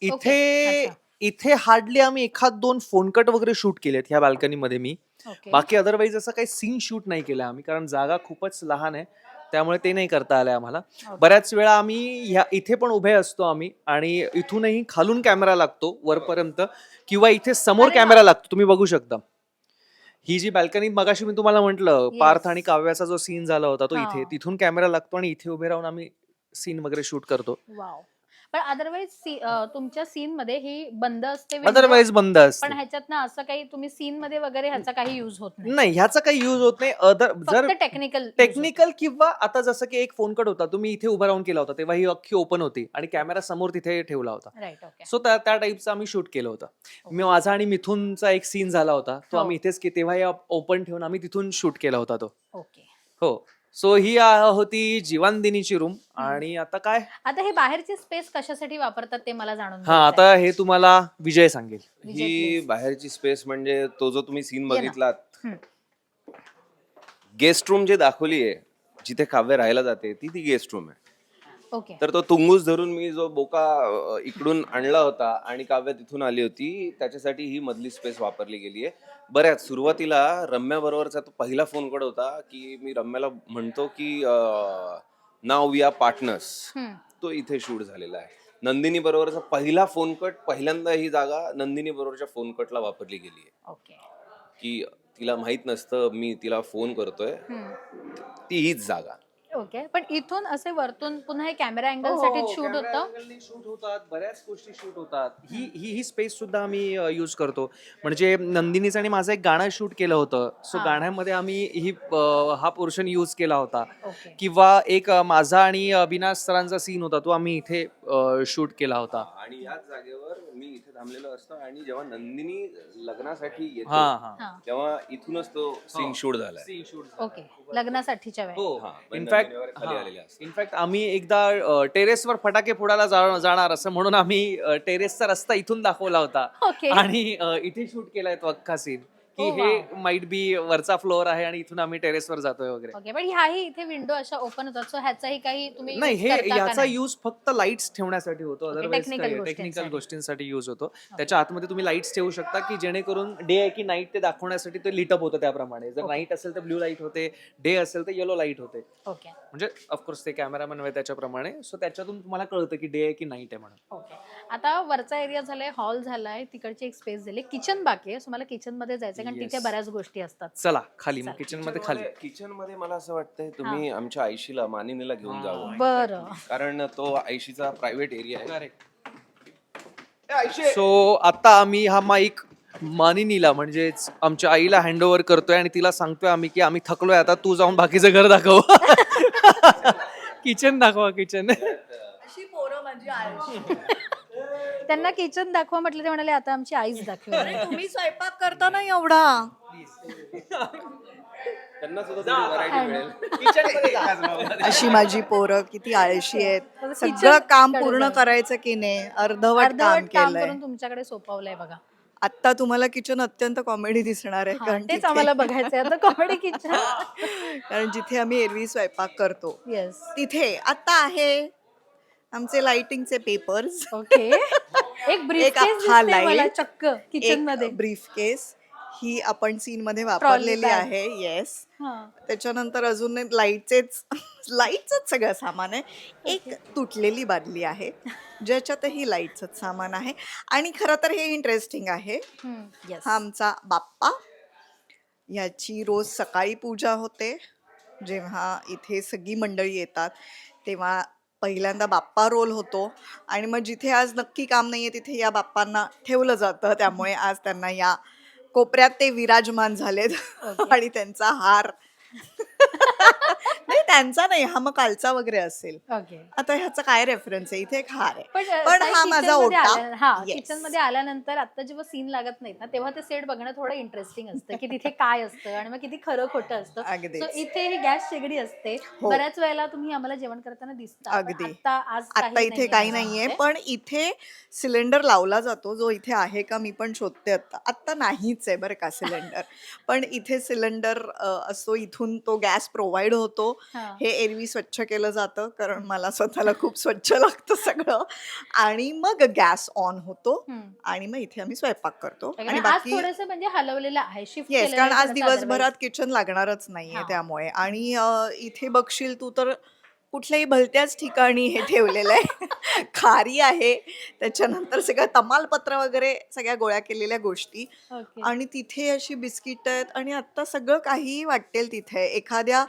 इथे अच्छा. इथे हार्डली आम्ही 1-2 फोन कट वगैरे शूट केलेत ह्या बाल्कनी मध्ये मी. ओके. बाकी अदरवाईज असं काही सीन शूट नाही केलं आम्ही कारण जागा खूपच लहान आहे, त्यामुळे ते नाही करता आलंय आम्हाला. बऱ्याच वेळा आम्ही इथे पण उभे असतो आम्ही आणि इथूनही खालून कॅमेरा लागतो वरपर्यंत किंवा इथे समोर अरे वा. कॅमेरा लागतो, तुम्ही बघू शकता. ही जी बाल्कनी मगाशी मी तुम्हाला म्हंटल Yes. पार्थ आणि काव्याचा जो सीन झाला होता तो हा. इथे, तिथून कॅमेरा लागतो आणि इथे उभे राहून आम्ही सीन वगैरे शूट करतो. वाव. पण अदरवाईज तुमच्या सीन मध्ये ही बंद असते window, अदरवाईज बंद असते. पण ह्याच्यात ना असं काही तुम्ही सीन मध्ये वगैरे ह्याचा काही युज होत नाही. नाही ह्याचा काही युज होत नाही. जर फक्त टेक्निकल. टेक्निकल किंवा आता जसं की एक फोन कट होता, तुम्ही इथे उभा राहून केला होता तेव्हा ही अख्खी ओपन होती आणि कॅमेरा समोर तिथे ठेवला होता. राईट. ओके. सो त्या टाईपचं आम्ही शूट केलं होतं. माझा आणि मिथुनचा एक सीन झाला होता तो हो. आम्ही इथेच की तेव्हा ओपन ठेवून आम्ही तिथून शूट केला होता तो. ओके. हो. सो ही होती जीवानदिनीची रूम. आणि आता काय, आता हे बाहेरची स्पेस कशासाठी वापरतात ते मला जाणून हा घ्यायचं आता हे तुम्हाला विजय सांगेल. विजय, ही please. बाहेरची स्पेस म्हणजे तो जो तुम्ही सीन ये ना. बघितलात, हम्म. गेस्ट रूम जे दाखवली आहे जिथे काव्य राहायला जाते ती गेस्ट रूम आहे. ओके. तर तो तुंगूस धरून मी जो बोका इकडून आणला होता आणि काव्य तिथून आली होती, त्याच्यासाठी ही मधली स्पेस वापरली गेली आहे. बऱ्याच सुरुवातीला रम्या बरोबरचा तो पहिला फोन कट होता की मी रम्याला म्हणतो की नाव वी आर पार्टनर्स, हम्म. तो इथे शूट झालेला आहे. नंदिनी बरोबरचा पहिला फोन कट, पहिल्यांदा ही जागा नंदिनी बरोबरच्या फोन कटला वापरली गेली आहे ओके. की तिला माहित नसतं मी तिला फोन करतोय, हम्म. ती हीच जागा. ओके. पण इथून असे वरतून पुन्हा हे कॅमेरा अँगल साठी शूट होतं. शूट होतात, बऱ्याच गोष्टी शूट होतात. ही स्पेस सुद्धा आम्ही युज करतो. म्हणजे नंदिनीचं आणि माझं एक गाणं शूट केलं होतं. सो हा. गाण्यामध्ये आम्ही हा पोर्शन युज केला होता. ओके. किंवा एक माझा आणि अविनाश सरांचा सीन होता तो आम्ही इथे शूट केला होता. आणि याच जागेवर मी इथे थांबलेलो असतो आणि जेव्हा नंदिनी लग्नासाठी हा येतो हा हा. तेव्हा इथूनच तो सीन शूट झालाय. ओके. लग्नासाठीच्या वेळेस. हो. हा, पण इनफॅक्ट नंदिनी वगैरे खाली आलेले असतात. इनफॅक्ट आम्ही एकदा टेरेसवर फटाके फोडायला जाणार असं म्हणून आम्ही टेरेसचा रस्ता इथून दाखवला होता ओके. आणि इथे शूट केलाय तो अख्खा सीन की Oh, हे wow. माइट बी वरचा फ्लोअर आहे आणि इथून आम्ही टेरेसवर जातोय वगैरे. ओके. पण ह्याही इथे विंडो अशा ओपन होतात, सो ह्याचाही काही तुम्ही नाही, use हे करता का याचा नाही? यूज फक्त लाईट्स ठेवण्यासाठी होतो. अदरवाईज technical टेक्निकल गोष्टींसाठी. गोष्टींसाठी यूज होतो. त्याच्या आतमध्ये तुम्ही लाईट्स ठेवू शकता की जेणेकरून डे आहे की नाईट ते दाखवण्यासाठी ते लिटअप होतं त्याप्रमाणे. जर Okay. नाईट असेल तर ब्ल्यू लाईट होते, डे असेल तर येलो लाईट होते. ओके. म्हणजे ऑफकोर्स ते कॅमेरामॅन आहे त्याच्याप्रमाणे. सो त्याच्यातून तुम्हाला कळतं की डे आहे की नाईट आहे म्हणून. ओके. आता वरचा एरिया झालाय, हॉल झालाय, तिकडची एक स्पेस झाली, किचन बाकी आहे. सो मला किचन मध्ये जायचंय कारण Yes. तिथे बऱ्याच गोष्टी असतात. चला खाली मग चला. किचन मध्ये खाली. किचन मध्ये मला असं वाटतंय तुम्ही आमच्या आयशीला मानिनीला घेऊन जावं, बरं. कारण तो आयशीचा प्रायव्हेट एरिया आहे. सो आता आम्ही हा माईक मानिनीला म्हणजेच आमच्या आईला हँडओव्हर करतोय आणि तिला सांगतोय आम्ही की आम्ही थकलोय, आता तू जाऊन बाकीचं घर दाखव. किचन दाखवा किचन. अशी पोरं माझी आळशी. त्यांना किचन दाखवा म्हटलं ते म्हणाले आता आमची आईच दाखवा. अरे तुम्ही स्वयंपाक करता ना एवढा. त्यांना सुद्धा थोडी variety मिळेल. अशी माझी पोरं किती आळशी आहेत. kitchen सगळं काम कडे पूर्ण जाऊ. करायचं की नाही, अर्धवट काम अर्धवट काम केलंय. करून तुमच्याकडे सोपवलंय बघा. आता तुम्हाला किचन अत्यंत कॉमेडी दिसणार आहे, हा, कारण तेच तिथे- आम्हाला बघायचंय आता कॉमेडी किचन. कारण जिथे आम्ही एरवी स्वयंपाक करतो येस. तिथे आता आहे आमचे लाइटिंगचे पेपर्स, ओके. एक ब्रीफ अख्खा मला light, चक्क किचन मध्ये. एक ब्रीफ केस ही आपण सीन मध्ये वापरलेली bag. आहे. येस. हा. त्याच्यानंतर अजून लाईटच सगळं सामान आहे. एक तुटलेली बादली आहे ज्याच्यातही लाईटच सामान आहे. आणि खरं तर हे इंटरेस्टिंग आहे. येस. हा आमचा बाप्पा, याची रोज सकाळी पूजा होते. जेव्हा इथे सगळी मंडळी येतात तेव्हा पहिल्यांदा बाप्पा रोल होतो आणि मग जिथे आज नक्की काम नाहीये तिथे या बाप्पांना ठेवलं जातं, त्यामुळे आज त्यांना या कोपऱ्यात ते विराजमान झालेत ओके. आणि त्यांचा हार नाही त्यांचा नाही, हा मग कालचा वगैरे असेल. ओके. आता ह्याचा काय रेफरन्स आहे, इथे एक हार आहे. पण पण ताई, हा माझा किचनमध्ये ओटा. हा Yes. किचन मध्ये आल्यानंतर आता जेव्हा सीन लागत नाहीत ना तेव्हा ते सेट बघणं थोडं इंटरेस्टिंग असतं की तिथे काय असतं आणि मग किती खरं खोटं असतं. अगदीच. So, इथे ही गॅस शेगडी असते. हो. बऱ्याच वेळेला तुम्ही आम्हाला जेवण करताना दिसता पण अगदी. आता आज आता इथे काही नाहीये, पण इथे सिलेंडर लावला जातो, जो इथे आहे का मी पण शोधते. आता आता नाहीच आहे बरं का सिलेंडर, पण इथे सिलेंडर असतो, इथून तो गॅस प्रोव्हाइड होतो. हे एरवी स्वच्छ केलं जातं कारण मला स्वतःला खूप स्वच्छ लागतं सगळं, आणि मग गॅस ऑन होतो आणि मग इथे आम्ही स्वयंपाक करतो. आणि आज बाकी थोडंसं म्हणजे हलवलेलं आहे, शिफ्ट येस, कारण आज दिवसभरात किचन लागणारच नाहीये हा. त्यामुळे. आणि इथे बघशील तू तर कुठल्याही भलत्याच ठिकाणी हे ठेवलेलं आहे. खारी आहे, त्याच्यानंतर सगळं तमालपत्र वगैरे सगळ्या गोळ्या केलेल्या गोष्टी, ओके. आणि तिथे अशी बिस्किट आहेत, आणि आता सगळं काहीही वाटेल तिथे आहे. एखाद्या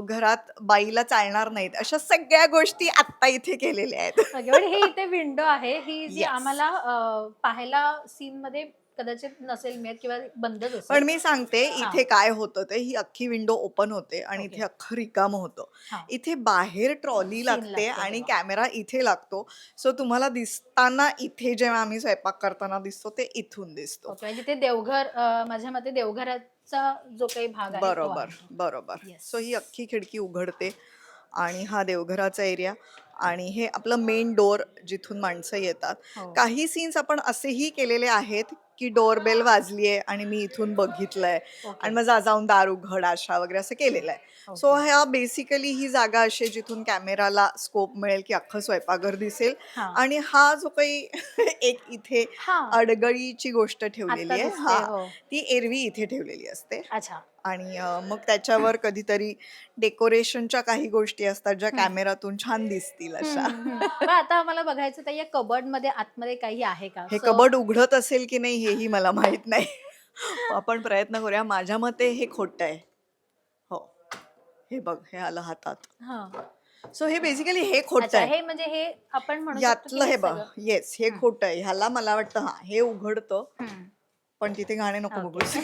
घरात बाईला चालणार नाहीत अशा सगळ्या गोष्टी आत्ता इथे केलेल्या आहेत. ओके, पण हे इथे विंडो आहे ही जी Yes. आम्हाला पाहायला सीन मध्ये कदाचित नसेल मिळत किंवा बंदच पण असेल. मी सांगते इथे काय होतं ते, ही अख्खी विंडो ओपन होते आणि ओके. इथे अख्खं रिकामं होतं. हा. इथे बाहेर ट्रॉली Scene लागते लागते आणि तेव्हा. कॅमेरा इथे लागतो. सो तुम्हाला दिसताना इथे जेव्हा आम्ही स्वयंपाक करताना दिसतो ते इथून दिसतो. ओके, म्हणजे ते देवघर माझ्या मते देवघराचा जो काही भाग आहे तो बरोबर आहे. बरोबर. Yes. सो ही अख्खी खिडकी उघडते आणि हा देवघराचा एरिया, आणि हे आपलं मेन डोर जिथून माणसं येतात. हो. काही सीन्स आपण असेही केलेले आहेत की डोरबेल वाजलीये आणि मी इथून बघितलंय ओके. आणि मग जाऊन दार उघड अशा वगैरे असं केलेलं आहे. So okay. ह्या बेसिकली ही जागा अशी आहे जिथून कॅमेराला स्कोप मिळेल की अख्खं स्वयंपाकघर दिसेल. हा. आणि हा जो काही एक इथे हा. अडगळीची गोष्ट ठेवलेली आता आहे, दिसते, हा हो. ती एरवी इथे ठेवलेली असते. अच्छा. आणि मग त्याच्यावर कधीतरी डेकोरेशनच्या काही गोष्टी असतात ज्या कॅमेरातून छान दिसतील अशा. पण आता आम्हाला बघायचं तर या कबर्ड मध्ये आतमध्ये काही आहे का? हे So, कबड उघडत असेल की नाही हेही मला माहित नाही. आपण प्रयत्न करूया. माझ्या मते हे खोटं आहे. हो, हे बघ, हे आलं हातात. हा. सो हे बेसिकली हे खोटं अच्छा, आहे. हे म्हणजे हे आपण म्हणू शकतो यातलं की हे बघ, सगळं- येस, हे खोटं आहे. ह्याला मला वाटतं हा हे उघडतं, हम्म. पण तिथे गाणे नको ओके. बघूस.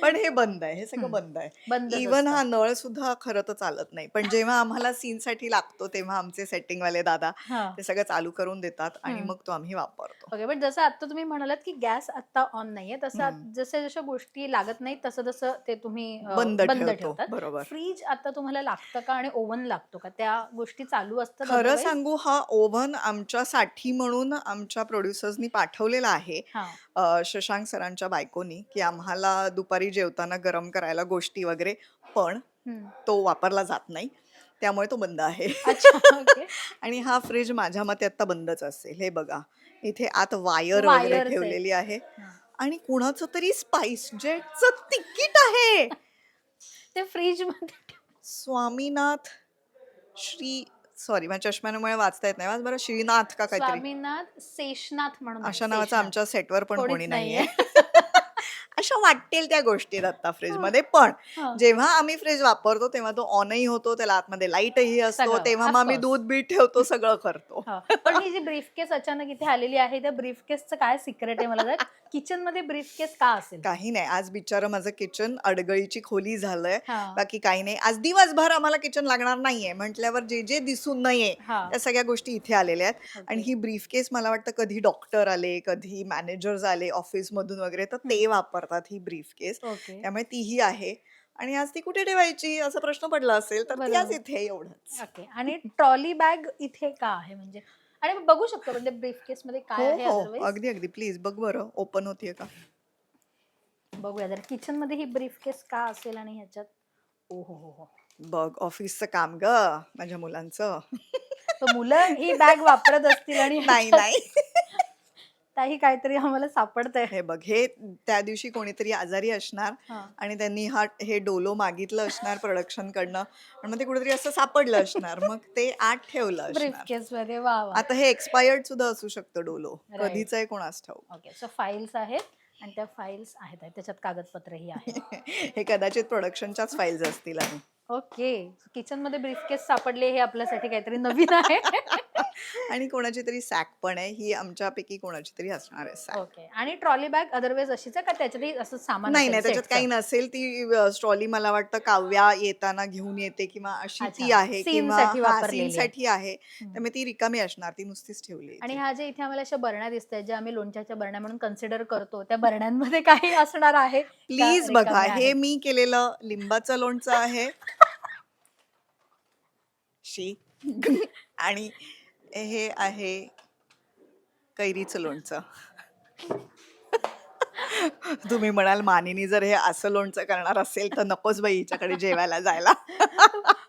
पण हे बंद आहे, हे सगळं बंद आहे. बंदच इवन असतं. हा नळ सुद्धा खरं तर चालत नाही, पण जेव्हा आम्हाला सीन साठी लागतो तेव्हा आमचे सेटिंग वाले दादा हा. ते सगळं चालू करून देतात आणि मग तो आम्ही वापरतो. ओके, पण जसं आता तुम्ही म्हणालात की गॅस आता ऑन नाहीये तसं जसं जशा गोष्टी लागत नाही तसं तसं ते तुम्ही बंद ठेवतो, ठेवतात. बरोबर. फ्रीज आता तुम्हाला लागतं का आणि ओव्हन लागतो का? त्या गोष्टी चालू असतात खरं otherwise? सांगू, हा ओव्हन आमच्यासाठी म्हणून आमच्या प्रोड्युसर्सनी पाठवलेला आहे, हा. शशांक सरांच्या बायकोनी, की आम्हाला दुपारी जेवताना गरम करायला गोष्टी वगैरे, पण हम्म. तो वापरला जात नाही त्यामुळे तो बंद आहे. अच्छा. ओके. आणि हा फ्रीज माझ्या मते आता बंदच असेल. हे बघा, इथे आत वायर Wires वगैरे आहेत. ठेवलेली आहे हा. आणि कुणाचं तरी स्पाइस जेटचं तिकीट आहे. ते फ्रीज मध्ये स्वामीनाथ श्री, सॉरी माझ्या चष्म्यामुळे वाचता येत नाही, वाच बरं, श्रीनाथ का काहीतरी स्वामीनाथ शेषनाथ म्हणून आहे, अशा नावाचं शेषनाथ. आमच्या सेटवर पण कोणीच कोणी नाहीये. नाहीये. अशा वाटेल त्या गोष्टी आहेत आता फ्रीज मध्ये. पण हा. जेव्हा आम्ही फ्रीज वापरतो तेव्हा तो ऑनही होतो, त्याला आतमध्ये लाईटही असतो, सगळं, तेव्हा of मग आम्ही course. दूध बीट ठेवतो, सगळं करतो. हा. पण ही जी ब्रीफकेस अचानक इथे आलेली आहे त्या ब्रीफकेसचं काय सिक्रेट आहे मला जर किचन मध्ये ब्रीफकेस का असेल? काही नाही, आज बिचारं माझं किचन अडगळीची खोली झालंय, हा. बाकी काही नाही. आज दिवसभर आम्हाला किचन लागणार नाहीये म्हटल्यावर जे जे दिसून नये हा. त्या सगळ्या गोष्टी इथे आलेल्या आहेत. ओके. आणि ही ब्रीफकेस मला वाटतं कधी डॉक्टर आले, कधी मॅनेजर्स आले ऑफिस मधून वगैरे, तर ते वापरतात ही ब्रीफकेस. ओके. त्यामुळे तीही आहे. आणि आज ती कुठे ठेवायची असा प्रश्न पडला असेल तर ती आज बरोबर. इथे, एवढंच. ओके. आणि ट्रॉली बॅग इथे का आहे म्हणजे? आणि बघू शकतो म्हणजे ब्रीफकेस मध्ये काय हो आहे हो, अदरवाईज? अगदी अगदी, प्लीज बघ बरं, ओपन होतीये का. बघूया जर किचन मध्ये ही ब्रीफकेस का असेल आणि ह्याच्यात ओ हो हो हो. बघ, ऑफिसचं काम ग माझ्या मुलांचं. तर मुलं ही बॅग वापरत असतील आणि नाही ह्याच्यात नाही. काही काहीतरी आम्हाला सापडतंय. हे बघ, हे त्या दिवशी कोणीतरी आजारी असणार हा. आणि त्यांनी हे डोलो मागितलं असणार प्रोडक्शन कडनं, आणि मग ते कुठेतरी असं सापडलं असणार, मग ते आत ठेवलं असणार. ब्रीफकेस मध्ये वा वा. आता हे एक्सपायर्ड सुद्धा असू शकतं डोलो, Right. कधीच आहे कोणास ठाऊक. ओके, सो फाईल्स आहेत आणि त्या फाईल्स आहेत त्याच्यात कागदपत्रही आहेत. हे कदाचित प्रोडक्शनच्याच फाईल्स असतील. आणि ओके. किचन मध्ये ब्रीफकेस सापडले हे आपल्यासाठी काहीतरी नवीन आहे. आणि कोणाची तरी सॅक पण आहे, ही आमच्यापैकी कोणाची तरी असणार आहे सॅक. ओके. आणि ट्रॉली बॅग अदरवाईज अशीच आहे का त्याच्यातही असं सामान नाही असेल नाही, त्याच्यात सेटचं? काही नसेल. ती ट्रॉली मला वाटतं काव्या येताना घेऊन येते किंवा अशी ती अच्छा. आहे किंवा सीनसाठी वापरलेली आहे. सीनसाठी आहे. हम्म. त्यामुळे ती रिकामी असणार, ती नुसतीच ठेवली आहे आणि इथे. ह्या जे इथे आम्हाला अशा बरण्या दिसत आहेत ज्या आम्ही लोणच्याच्या बरण्या म्हणून कन्सिडर करतो त्या बरण्यांमध्ये काही असणार आहे का प्लीज बघा, रिकाम्या हे आहेत? मी केलेलं लिंबाचं लोणचं आहे. शी. आणि हे आहे कैरीचं लोणचं. तुम्ही म्हणाल मानिनी जर हे असं लोणचं करणार असेल तर नकोच बाई हिच्याकडे जेवायला जायला.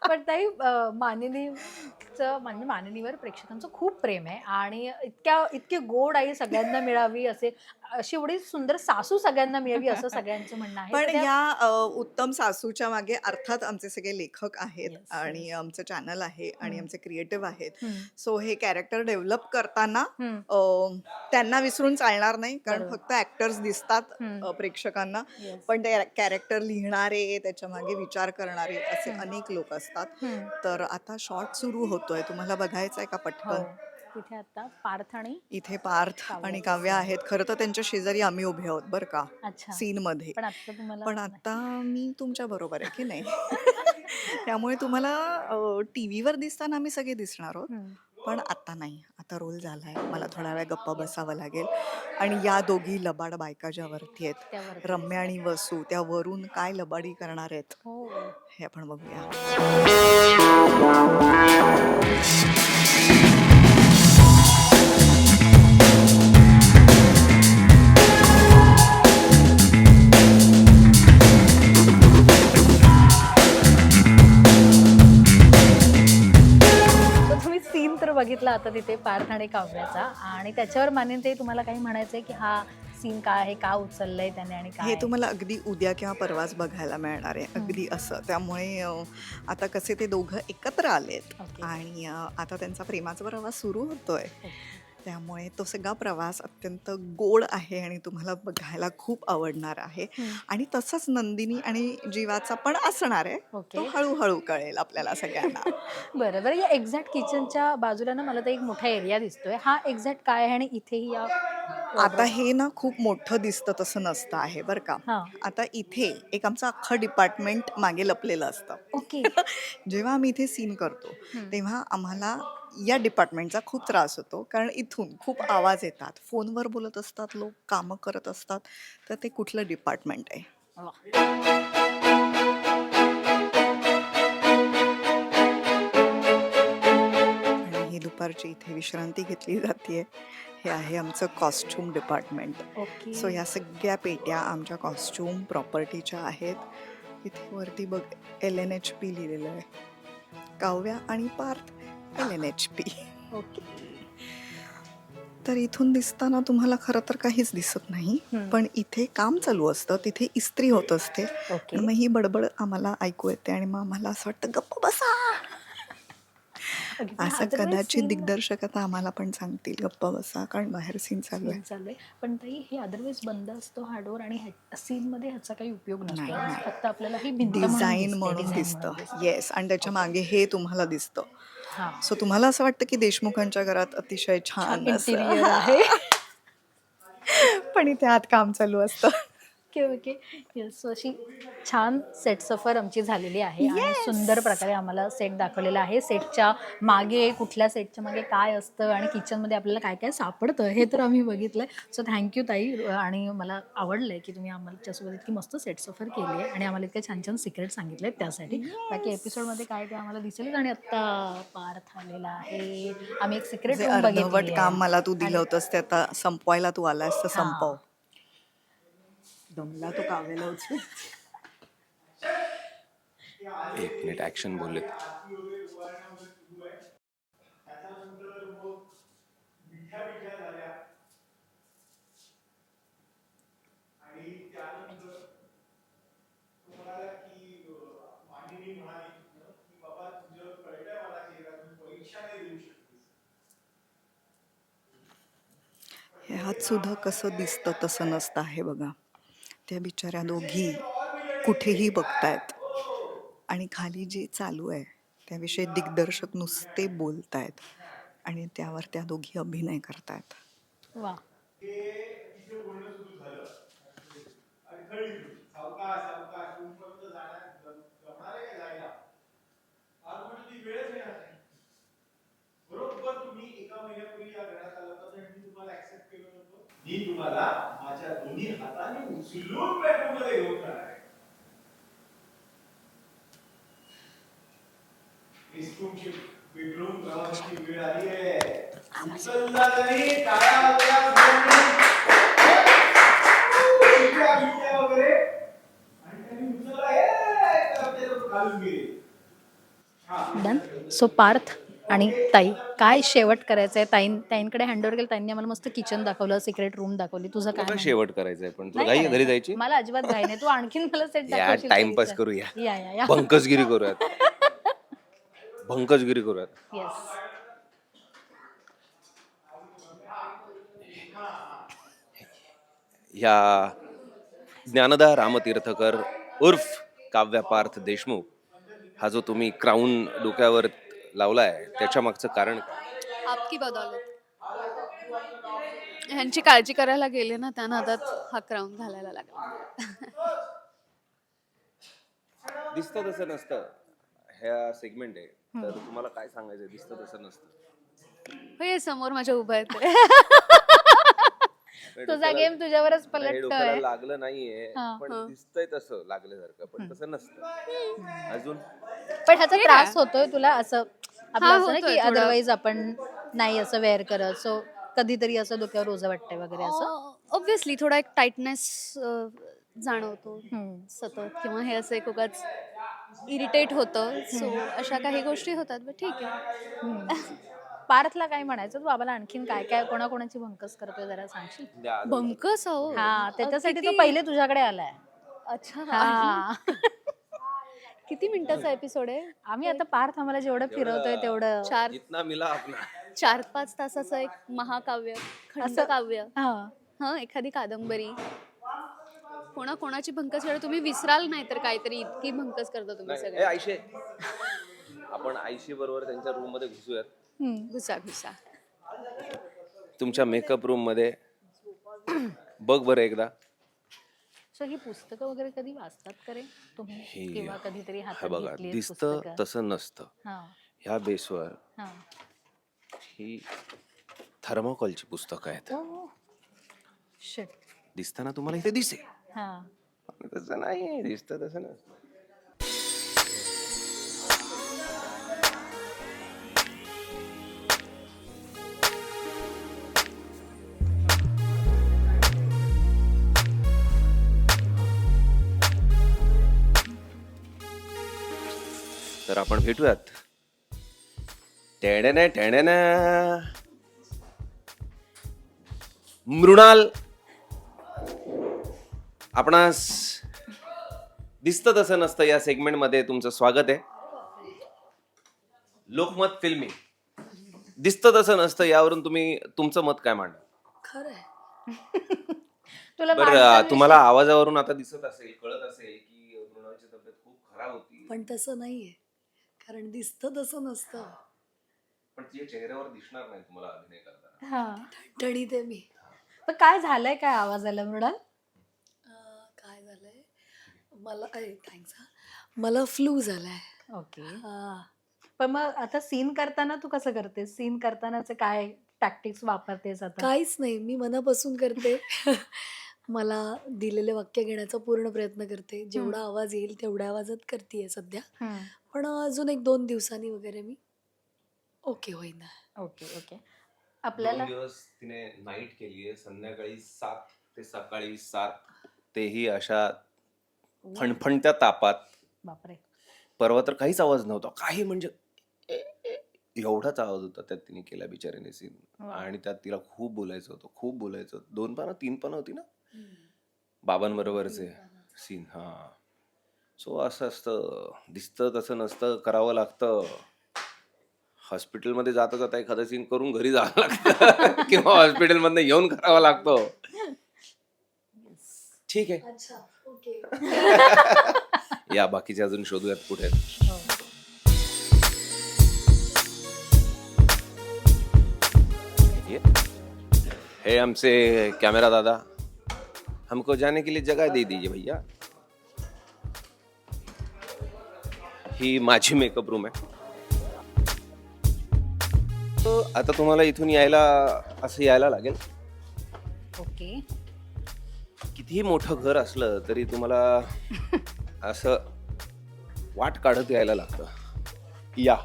पण ताई मानिनीचं म्हणजे मानिनीवर प्रेक्षकांचं खूप प्रेम आहे आणि इतके गोड आई सगळ्यांना मिळावी अशी एवढी सुंदर सासू सगळ्यांना मिळावी असं सगळ्यांचं म्हणणं आहे. पण तर त्या- ह्या उत्तम सासूच्या मागे अर्थात आमचे सगळे लेखक आहेत Yes, आणि yes. आमचं चॅनल आहे आणि हम्म. आमचे क्रिएटिव्ह आहेत. हम्म, सो हे कॅरेक्टर डेव्हलप करताना हम्म, त्यांना विसरून चालणार नाही, कारण बरोबर. फक्त ऍक्टर्स दिसतात हम्म. प्रेक्षकांना, Yes. पण ते कॅरेक्टर लिहिणारे, त्याच्या मागे विचार करणारे असे अनेक लोक असतात. हम्म. तर आता शॉर्ट सुरू होतोय, तुम्हाला बघायचा आहे का हो. पटकन? तिथे आता पार्थ आणि इथे पार्थ काव्या आणि दिसतात. काव्या आहेत. खरं तर त्यांच्या शेजारी आम्ही उभे आहोत बरं का, अच्छा. सीन मध्ये. पण आता तुम्हाला पण आता मी तुमच्या बरोबर आहे की नाही? त्यामुळे तुम्हाला टीव्हीवर दिसताना आम्ही सगळे दिसणार आहोत, हम्म. पण आता नाही. आता रोल झालाय, मला थोडा वेळ गप्पा बसावं लागेल. आणि या दोघी लबाड बायका ज्या वरती आहेत, त्यावरती रम्या आणि वसू, त्या वरून काय लबाडी करणार आहेत हो. हे आपण बघूया. तर तुम्ही सीन तर बघितला आता तिथे पार्थ आणि काव्याचा आणि त्याच्यावर मानेन ते तुम्हाला काही म्हणायचंय की हा सीन काय आहे, का उचललंय त्याने आणि काय हे आहे? तुम्हाला अगदी उद्या किंवा परवाच बघायला मिळणार आहे, अगदी असं. त्यामुळे आता कसे ते दोघं एकत्र आलेत ओके. आणि आता त्यांचा प्रेमाचा प्रवास सुरू होतोय. त्यामुळे तो सगळा प्रवास अत्यंत गोड आहे आणि तुम्हाला बघायला खूप आवडणार आहे. हम्म. आणि तसंच नंदिनी आणि जीवाचा पण असणार आहे. ओके. तो हळूहळू कळेल आपल्याला सगळ्यांना. बरं बरं, या एक्झॅक्ट किचनच्या बाजूला ना मला तर एक मोठा एरिया दिसतोय. हा एक्झॅक्ट काय आहे आणि इथेही या आता हे ना खूप मोठं दिसतं तसं नसतं आहे बरं का. हा. आता इथे एक आमचं अख्खं डिपार्टमेंट मागे लपलेलं असतं. ओके. जेव्हा आम्ही इथे सीन करतो हम्म. तेव्हा आम्हाला या डिपार्टमेंटचा खूप त्रास होतो, कारण इथून खूप आवाज येतात, फोनवर बोलत असतात लोक, कामं करत असतात. तर ते कुठलं डिपार्टमेंट आहे? वा. आणि ही दुपारची इथे विश्रांती घेतली जाते. हे आहे आमचं कॉस्ट्युम डिपार्टमेंट. ओके. सो या सगळ्या पेट्या आमच्या कॉस्ट्युम प्रॉपर्टीच्या आहेत. इथे वरती बघ LNHP लिहिलेलं आहे. काव्या आणि पार्थ LNHP. ओके. तर इथून दिसताना तुम्हाला खरं तर काहीच दिसत नाही, हम्म. पण इथे काम चालू असतं, तिथे इस्त्री होत असते. ओके. आणि मग ही बडबड आम्हाला ऐकू येते आणि मग आम्हाला असं वाटतं गप्प बसा. ओके, पण असं otherwise कदाचित scene- दिग्दर्शक आता आम्हाला पण सांगतील गप्प बसा, कारण बाहेर सीन चालू आहे. scene चालू आहे. पण ताई हे अदरवाईज बंद असतो हा डोर आणि सीन मध्ये ह्याचा काही उपयोग नसतो. नाही, नाही. फक्त आपल्याला ही भिंत म्हणून डिझाईन दिसते, म्हणून design दिसतं. म्हणून दिसतं. येस, आणि त्याच्या मागे हे तुम्हाला दिसतं. हा. सो तुम्हाला असं वाटतं की देशमुखांच्या घरात अतिशय छान असं. इंटिरियर आहे. पण इथे आत काम चालू असतं. Okay okay. येस, अशी छान सेट सफर आमची झालेली आहे आणि सुंदर प्रकारे आम्हाला सेट दाखवलेला आहे. सेटच्या मागे, कुठल्या सेटच्या मागे काय असतं आणि किचनमध्ये आपल्याला काय काय सापडतं हे तर आम्ही बघितलंय. सो थँक्यू ताई. आणि मला आवडलंय की तुम्ही आम्हाला इतकी मस्त सेट सफर केली आहे आणि आम्हाला इतके छान छान सिक्रेट सांगितले त्यासाठी. बाकी एपिसोडमध्ये काय ते आम्हाला दिसेल. आणि आत्ता पार्थ आलेला आहे. आम्ही एक सिक्रेट जे रूम अर्धवट बघितली काम मला तू आणि- दिलं होतंस ते आता संपवायला तू आलास तर हा. संपव. दमला तो काव्याला उचलून. 1 मिनिट ऍक्शन बोललेत. ह्यात सुद्धा कसं दिसतं तसं नसतं आहे बघा. त्या बिचाऱ्या दोघी कुठेही बघतायत आणि खाली जे चालू आहे त्याविषयी दिग्दर्शक नुसते बोलतायत आणि त्यावर त्या दोघी अभिनय करतायत. वा. मी तुम्हाला माझ्या दोन्ही हाताने उचलून बेडरूममध्ये घेऊन जाणार आहे. तुमची बेडरूम प्रवासाची वेळ आली आहे. उचलला तरी टाळ्या वाजवा, बिट्ट्या वगैरे आणि त्यांनी उचलला घालून गेले. डन. सो पार्थ आणि ताई, काय शेवट करायचंय? ताईंकडे हँडओव्हर केलं, ताईंनी आम्हाला मस्त किचन दाखवलं, सिक्रेट रूम दाखवली. तुझं काय तुला म्हणणं? शेवट करायचंय पण तुला नाही घाई घरी करायचं. जायची मला अजिबात घाई नाही. तू आणखीन मला सेट या दाखवशील टाइमपास का? करूया या भंकसगिरी करूयात भंकसगिरी करूयात. येस. या ज्ञानदा रामतीर्थकर उर्फ काव्या पार्थ देशमुख हा जो तुम्ही क्राऊन डोक्यावर लावलाय त्याच्या मागचं कारण काय? आपकी बदौलत. ह्यांची काळजी करायला गेले ना त्या नादात हा क्राऊन घालायला लागला. दिसतं तसं नसतं ह्या सेगमेंट आहे तर तुम्हाला काय सांगायचं दिसतं तसं नसतं. हे समोर माझ्या उभं आहेत ते. तुझा गेम तुझ्यावरच हे पलटतोय. डोक्याला लागलं नाहीये हा. पण दिसतंय तसं लागल्यासारखं पण तसं नसतं. अजून पण ह्याचा त्रास होतोय तुला? असं आपलं हा, असं ना होतोय की थोडं. अदरवाईज आपण नाही असं वेअर करत, सो कधीतरी असं डोक्यावर ओझं वाटतंय वगैरे असं? ऑब्व्हियसली थोडा एक टाइटनेस जाणवतो हम्म. सतत, किंवा हे असं एक उगाच इरिटेट होतं. सो अशा काही गोष्टी होतात. बट ठीक आहे. पार्थला काय म्हणायचं? तू आम्हाला आणखीन काय काय कोणाकोणाची भंकस करतोय जरा सांगशील? द्या. बंकस हो. हा, त्याच्यासाठी तो किती- पहिले तुझ्याकडे आलाय. अच्छा. हा. किती मिनिटाचा एपिसोड आहे? आम्ही आता पार्थ आम्हाला जेवढं फिरवतोय तेवढं. 4 जितना मिला अपना 4-5 तासाचं एक महाकाव्य, खंडकाव्य. हा. हा, एखादी कादंबरी. कोणाची भंकस वेळ तुम्ही विसराल नाही तर काहीतरी इतकी भंकस करता तुम्ही नाही, ए, सगळे. आयशे आपण आयशी बरोबर त्यांच्या रूम मध्ये घुसूयात. घुसा घुसा. तुमच्या मेकअप रूम मध्ये बघ बरं एकदा. सो ही पुस्तकं वगैरे कधी वाचतात का रे तुम्ही? ही- किंवा कधीतरी हा हातात बघा घेतलीत दिसतं पुस्तकं? तसं नसतं. हा. ह्या बेसवर हा. ही थर्मोकॉलची पुस्तकं आहेत. ओ, शिट. दिसताना तुम्हाला इथे दिसेल हा. पण तसं नाही दिसतं तसं नसतं. तर आपण भेटूयात. टेडेने टेडेने. मृणाल आपणास दिसतं तसं नसतं या सेगमेंट मध्ये तुमचं स्वागत आहे. लोकमत फिल्मी दिसतं तसं नसतं यावरून तुम्ही तुमचं मत काय मांडा? तुला बरं माणसांविषयी- तुम्हाला आवाजावरून आता दिसत असेल कळत असेल की मृणालची तब्येत खूप खराब होती पण तसं नाहीये, कारण दिसतं तसं नसतं. पण तिच्या चेहऱ्यावर दिसणार नाही तुम्हाला अभिनय करताना. हा. ठणठणीत आहे मी. पण काय झालंय? काय आवाजाला मृणाल? काय झालंय, मला थँक्स. मला फ्लू झालाय. ओके. हा. पण मग आता सीन करताना तू कसं करतेस? सीन करतानाचे काय टॅक्टिक्स वापरतेस आता? काहीच नाही, मी मनापासून करते. मला दिलेले वाक्य घेण्याचा पूर्ण प्रयत्न करते. जेवढा आवाज येईल तेवढ्या आवाजात करतेय सध्या. हम्म. पण अजून 1-2 दिवसांनी वगैरे मी ओके होईन. Okay okay. आपल्याला 2 दिवस तिने नाईट केली आहे. संध्याकाळी 7 ते सकाळी 7 तेही अशा फणफणत्या तापात. बापरे. परवा तर काहीच आवाज नव्हता. काही म्हणजे एवढाच आवाज होता त्यात तिने केला बिचारीने सीन. वा. आणि त्यात तिला खूप बोलायचं होतं. खूप बोलायचं होतं. 2 पानं 3 पानं होती ना बाबांबरोबरचे सीन. हा. सो असं असतं. दिसतं तसं नसतं. करावं लागतं. हॉस्पिटलमध्ये जाता जाता एखादा सीन करून घरी जावं लागतं किंवा हॉस्पिटलमधनं येऊन करावा लागतो. ठीक आहे. अच्छा, ओके. या बाकीचे अजून शोधूयात कुठे. ये है हमसे कैमरा दादा, हमको जाने के लिए जगह दे दीजिए भैया. ही माझी मेकअप रूम आहे. आता तुम्हाला इथून यायला लागेल. ओके. कितीही मोठं घर असलं तरी तुम्हाला असं वाट काढत यायला लागतं. या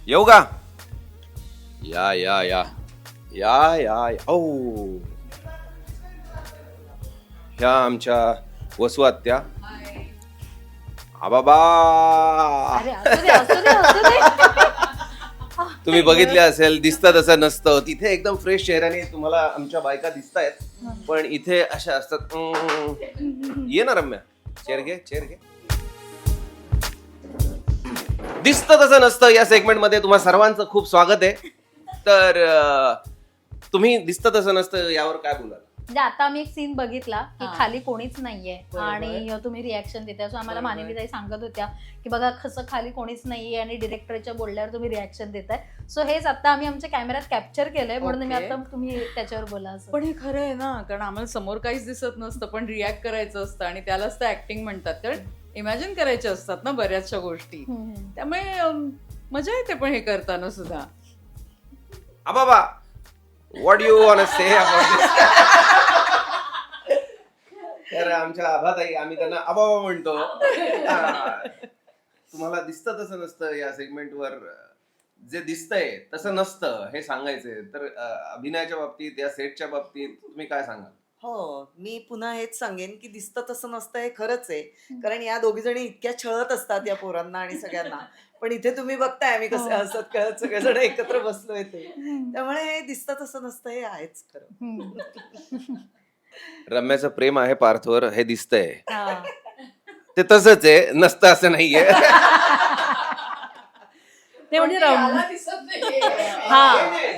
येऊ का? या या या या या या. ओ, ह्या आमच्या वसू आत्या. आबाबा, अरे असू दे, असू दे, असू दे. तुम्ही बघितले असेल, दिसतं तसं नसतं. तिथे एकदम फ्रेश चेहऱ्याने तुम्हाला आमच्या बायका दिसतायत, पण इथे अशा असतात. ये ना रम्या, चेअर घे, चेअर घे. दिसतं तसं नसतं या सेगमेंट मध्ये तुम्हा सर्वांचं खूप स्वागत आहे. तर तुम्ही दिसतं तसं नसतं यावर काय बोलाल? म्हणजे आता आम्ही एक सीन बघितला की हा. खाली कोणीच नाहीये आणि तुम्ही रिॲक्शन देताय. सो आम्हाला मानवीताई सांगत होत्या की बघा कसं खाली कोणीच नाहीये आणि डिरेक्टरच्या बोलल्यावर तुम्ही रिॲक्शन देताय. सो हेच आता आम्ही आमच्या कॅमेऱ्यात कॅप्चर केलंय, म्हणून मी Okay. आता तुम्ही त्याच्यावर बोला असं. पण हे खरं आहे ना, कारण आम्हाला समोर काहीच दिसत नसतं पण रिॲक्ट करायचं असतं आणि त्यालाच तर ऍक्टिंग म्हणतात. कारण इमॅजिन करायच्या असतात ना बऱ्याचशा गोष्टी, त्यामुळे मजा येते पण हे करताना सुद्धा. आबाबा, what you want to say about this? तर आमच्या आभाताई, आम्ही त्यांना आबाबा म्हणतो. तुम्हाला दिसतं तसं नसतं या सेगमेंटवर, जे दिसतंय तसं नसतं हे सांगायचंय. तर अभिनयाच्या बाबतीत, या सेटच्या बाबतीत तुम्ही काय सांगाल? हो, मी पुन्हा हेच सांगेन की दिसतं तसं नसतं हे खरंच आहे. कारण या दोघी जणी इतक्या छळत असतात या पोरांना आणि सगळ्यांना, पण इथे तुम्ही बघताय आम्ही कसे हसत खेळत सगळेजण एकत्र बसलोय ते. त्यामुळे हे दिसतं तसं नसतं हे आहेच खरं. रम्याचं प्रेम आहे पार्थवर हे दिसतंय, हा. ते तसंच आहे, नसतं असं नाहीये. ते म्हणजे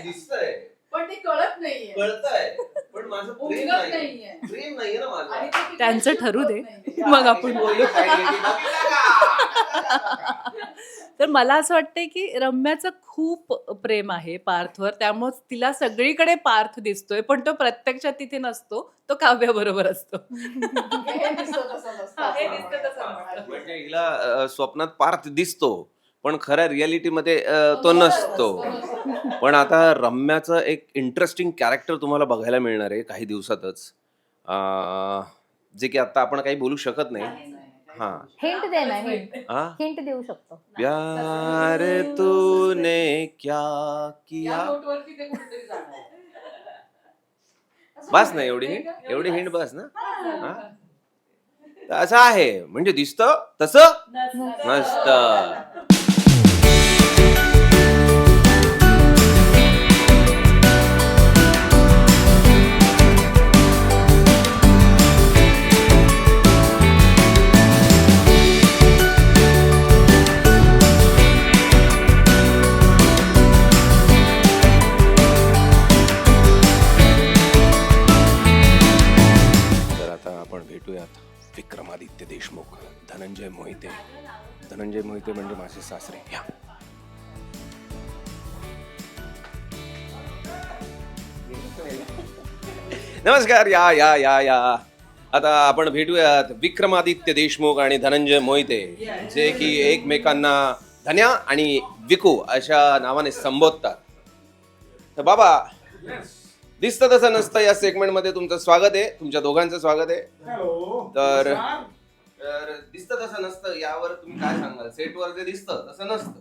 दिसतंय, पण ते कळत नाहीये, कळतंय, पण माझं प्रेम नाहीये. प्रेम नाहीये ना माझं. त्यांचं ठरू दे, मग आपण बोलू. तर मला असं वाटतंय की रम्याचं खूप प्रेम आहे पार्थवर, त्यामुळे तिला सगळीकडे पार्थ दिसतोय, पण तो प्रत्यक्षात तिथे नसतो, तो काव्याबरोबर असतो. म्हणजे हिला स्वप्नात पार्थ दिसतो पण खऱ्या रियालिटी मध्ये तो नसतो. पण आता रम्याचं एक इंटरेस्टिंग कॅरेक्टर तुम्हाला बघायला मिळणार आहे काही दिवसातच, जे की आता आपण काही बोलू शकत नाही. हा, हिंट दे ना, हा, हिंट देऊ शकतो. प्यार तूने क्या किया. बस ना, एवढी हिंट बस ना. हा? तर असं आहे, म्हणजे दिसतं तसं नसतं. तर आता आपण भेटूयात विक्रमादित्य देशमुख, धनंजय मोहिते. धनंजय मोहिते म्हणजे माझे सासरे. या. नमस्कार. या या या या. आता आपण भेटूयात विक्रमादित्य देशमुख आणि धनंजय मोहिते, जे की एकमेकांना धन्या आणि विकू अशा नावाने संबोधतात. तर बाबा, दिसतं तसं नसतं या सेगमेंट मध्ये तुमचं स्वागत आहे, तुमच्या दोघांचं स्वागत आहे. तर दिसतं तसं नसतं यावर तुम्ही काय सांगाल? सेटवर जे दिसतं तसं नसतं.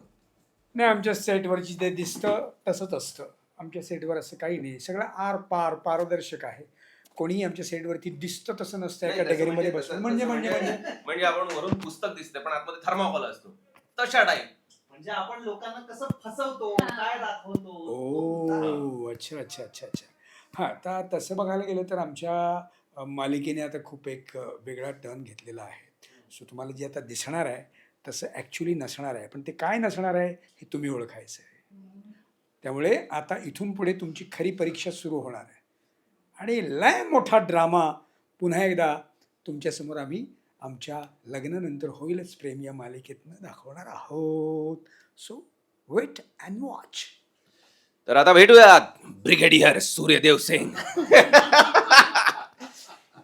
नाही, आमच्या सेटवरची ते दिसतं तसंच असतं. आमच्या सेटवर असं काही नाही, सगळं आर पार पारदर्शक आहे. कोणीही आमच्या सेटवरती दिसतं तसं नसतं नाही, कॅटेगरीमध्ये तसं बसून. म्हणजे म्हणजे आपण वरून पुस्तक दिसते पण आतमध्ये थर्माकोल असतो, तशा टाईप. म्हणजे आपण लोकांना कसं फसवतो, काय दाखवतो. ओ, अच्छा अच्छा अच्छा अच्छा. हां, तर तसं बघायला गेलं तर आमच्या मालिकेने आता खूप एक वेगळा टर्न घेतलेला आहे. सो तुम्हाला जे आता दिसणार आहे तसं ॲक्च्युली नसणार आहे, पण ते काय नसणार आहे हे तुम्ही ओळखायचं आहे. त्यामुळे आता इथून पुढे तुमची खरी परीक्षा सुरू होणार आहे आणि लय मोठा ड्रामा पुन्हा एकदा तुमच्यासमोर आम्ही आमच्या लग्नानंतर होईलच प्रेम या मालिकेतनं दाखवणार आहोत. So wait and watch. तर आता भेटूयात ब्रिगेडियर सूर्यदेव सिंग.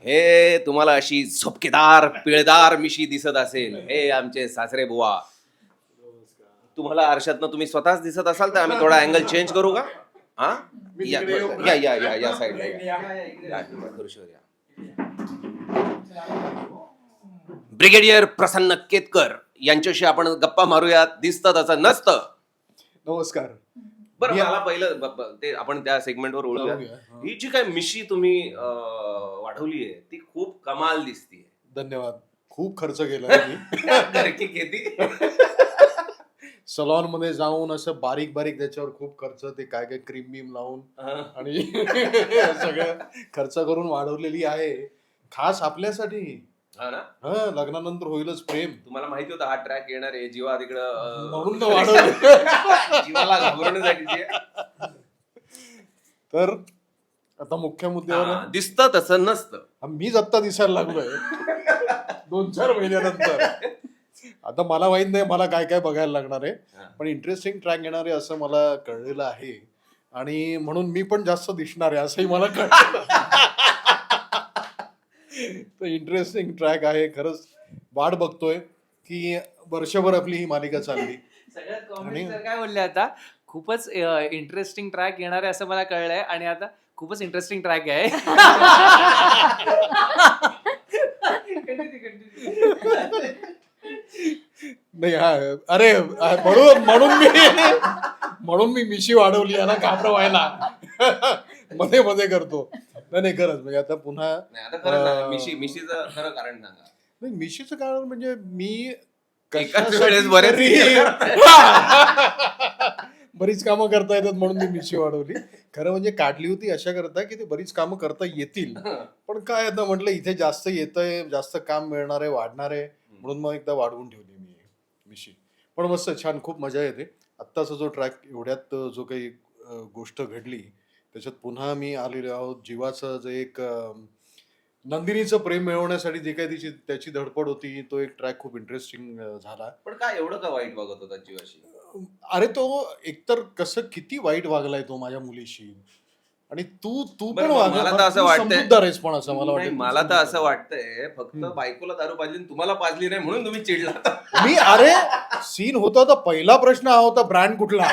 हे तुम्हाला अशी झोपकेदार पिळदार मिशी दिसत असेल, हे आमचे सासरे बुवा. तुम्हाला आरशातनं तुम्ही स्वतःच दिसत असाल तर आम्ही थोडा अँगल चेंज करू का? हा, या साईडला या. ब्रिगेडियर प्रसन्न केतकर यांच्याशी आपण गप्पा मारूयात. दिसतं तसं नसतं. नमस्कार. बरं, मला पहिलं ते आपण त्या सेगमेंटवर ओळखूया. ही जी काय मिशी तुम्ही वाढवली आहे ती खूप कमाल दिसतीये. धन्यवाद. खूप खर्च केला करकी खेती. सलॉन मध्ये जाऊन असं बारीक बारीक त्याच्यावर खूप खर्च, ते काय काय क्रीम बीम लावून आणि सगळं खर्च करून वाढवलेली आहे, खास आपल्यासाठी. हा ना. लग्नानंतर होईलच प्रेम. तुम्हाला माहिती होतं हा ट्रॅक येणार आहे, जीवा तिकडं म्हणून तर वाढवलं. जीवाला घाबरवण्यासाठी. तर आता मुख्य मुद्द्यावर दिसतं तसं नसतं. मीच आत्ता दिसायला लागलोय 2-4 महिन्यानंतर. आता मला माहित नाही मला काय काय बघायला लागणार आहे, पण इंटरेस्टिंग ट्रॅक येणार आहे असं मला कळलेलं आहे आणि म्हणून मी पण जास्त दिसणार आहे असंही मला कळलं. तर इंटरेस्टिंग ट्रॅक आहे खरंच. वाट बघतोय की वर्षभर आपली ही मालिका चालली. सगळ्यात कॉमेडी तर काय बोलले आता, खूपच इंटरेस्टिंग ट्रॅक येणार आहे असं मला कळलंय आणि आता खूपच इंटरेस्टिंग ट्रॅक आहे. नाही अरे म्हणून मी मिशी वाढवली याला घाबरवायला. मध्ये मध्ये करतो. नाही खरंच म्हणजे आता पुन्हा मिशीचं खरं कारण सांगा. नाही, मिशीचं कारण म्हणजे मी एकाच वेळेस बरीच कामं करता येतात म्हणून मी मिशी वाढवली. खरं म्हणजे काढली होती अशा करता की ते बरीच कामं करता येतील, पण काय आता म्हटलं इथे जास्त येतंय, जास्त काम मिळणार आहे, वाढणार आहे, म्हणून मग एकदा वाढवून ठेवली मी मिशी. पण मस्त छान, खूप मजा येते. आत्ताचा जो ट्रॅक, एवढ्यात जो काही गोष्ट घडली त्याच्यात पुन्हा मी आलेलो आहोत. जीवाचं जे एक नंदिनीचं प्रेम मिळवण्यासाठी जे काही त्याची धडपड होती, तो एक ट्रॅक खूप इंटरेस्टिंग झाला. पण काय एवढं का वाईट वागत होता जीवाशी? अरे तो एकतर कसं किती वाईट वागलाय तो माझ्या मुलीशी, आणि तू पण मला तर असं वाटतंय समजूतदार आहेस पण असं मला वाटतं. मला तर असं वाटतंय फक्त बायकोला दारू पाजली आणि तुम्हाला पाजली नाही म्हणून तुम्ही चिडला. मी अरे सीन होता तर पहिला प्रश्न हा होता, ब्रँड कुठला?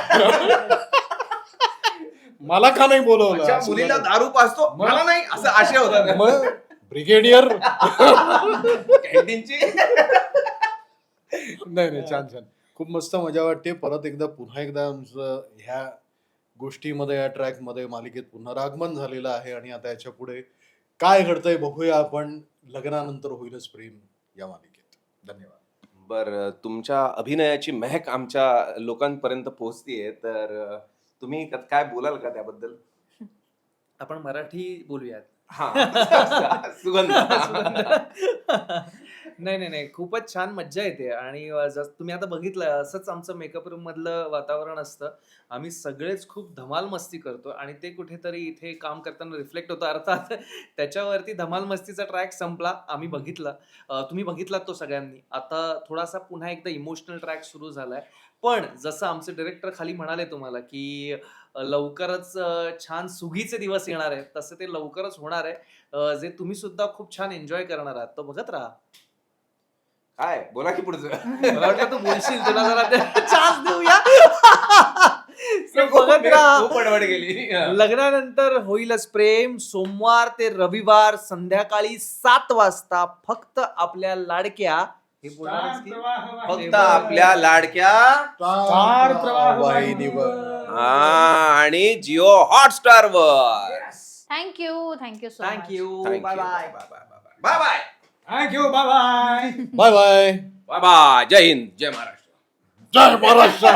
मला का नाही बोलवलं? मुलीला दारू पाजतो मला नाही असं आशय होता. मग ब्रिगेडियर कॅन्टीनची. नाही छान खूप मस्त मजा वाटते. परत एकदा पुन्हा एकदा आमचं ह्या गोष्टीमध्ये, या ट्रॅकमध्ये, मालिकेत पुन्हा आगमन झालेलं आहे आणि आता याच्या पुढे काय घडतंय बघूया आपण लग्नानंतर होईलच प्रेम या मालिकेत. धन्यवाद. बर, तुमच्या अभिनयाची महक आमच्या लोकांपर्यंत पोहोचतीये, तर तुम्ही काय बोलाल का त्याबद्दल? आपण मराठी बोलूयात. सुगंध. नाही खूपच छान मज्जा येते आणि तुम्ही आता बघितलं असंच आमचं मेकअप रूम मधलं वातावरण असतं. आम्ही सगळेच खूप धमाल मस्ती करतो आणि ते कुठेतरी इथे काम करताना रिफ्लेक्ट होतं. अर्थात त्याच्यावरती धमाल मस्तीचा ट्रॅक संपला, आम्ही बघितला, तुम्ही बघितलात तो सगळ्यांनी. आता थोडासा पुन्हा एकदा इमोशनल ट्रॅक सुरू झालाय, पण जसं आमचे डिरेक्टर खाली म्हणाले तुम्हाला की लवकरच छान सुगीचे दिवस येणार आहेत, तसं ते लवकरच होणार आहे, जे तुम्ही सुद्धा खूप छान एन्जॉय करणार आहात. तो बघत राहा. काय बोला की पुढचं? मला वाटलं तू बोलशील, तुला जरा चान्स देऊया. बघत राहा. खूप अडवड गेली. लग्नानंतर होईलच प्रेम, सोमवार ते रविवार संध्याकाळी 7 वाजता फक्त आपल्या लाडक्या, हे बोलणारच की फक्त आपल्या लाडक्या वाहिनीवर आणि जिओ हॉटस्टार वर. Thank you so much. Thank you. Bye bye bye. Bye bye. Thank you. Bye bye. Bye bye. Bye bye. जय हिंद, जय महाराष्ट्र. जय महाराष्ट्र.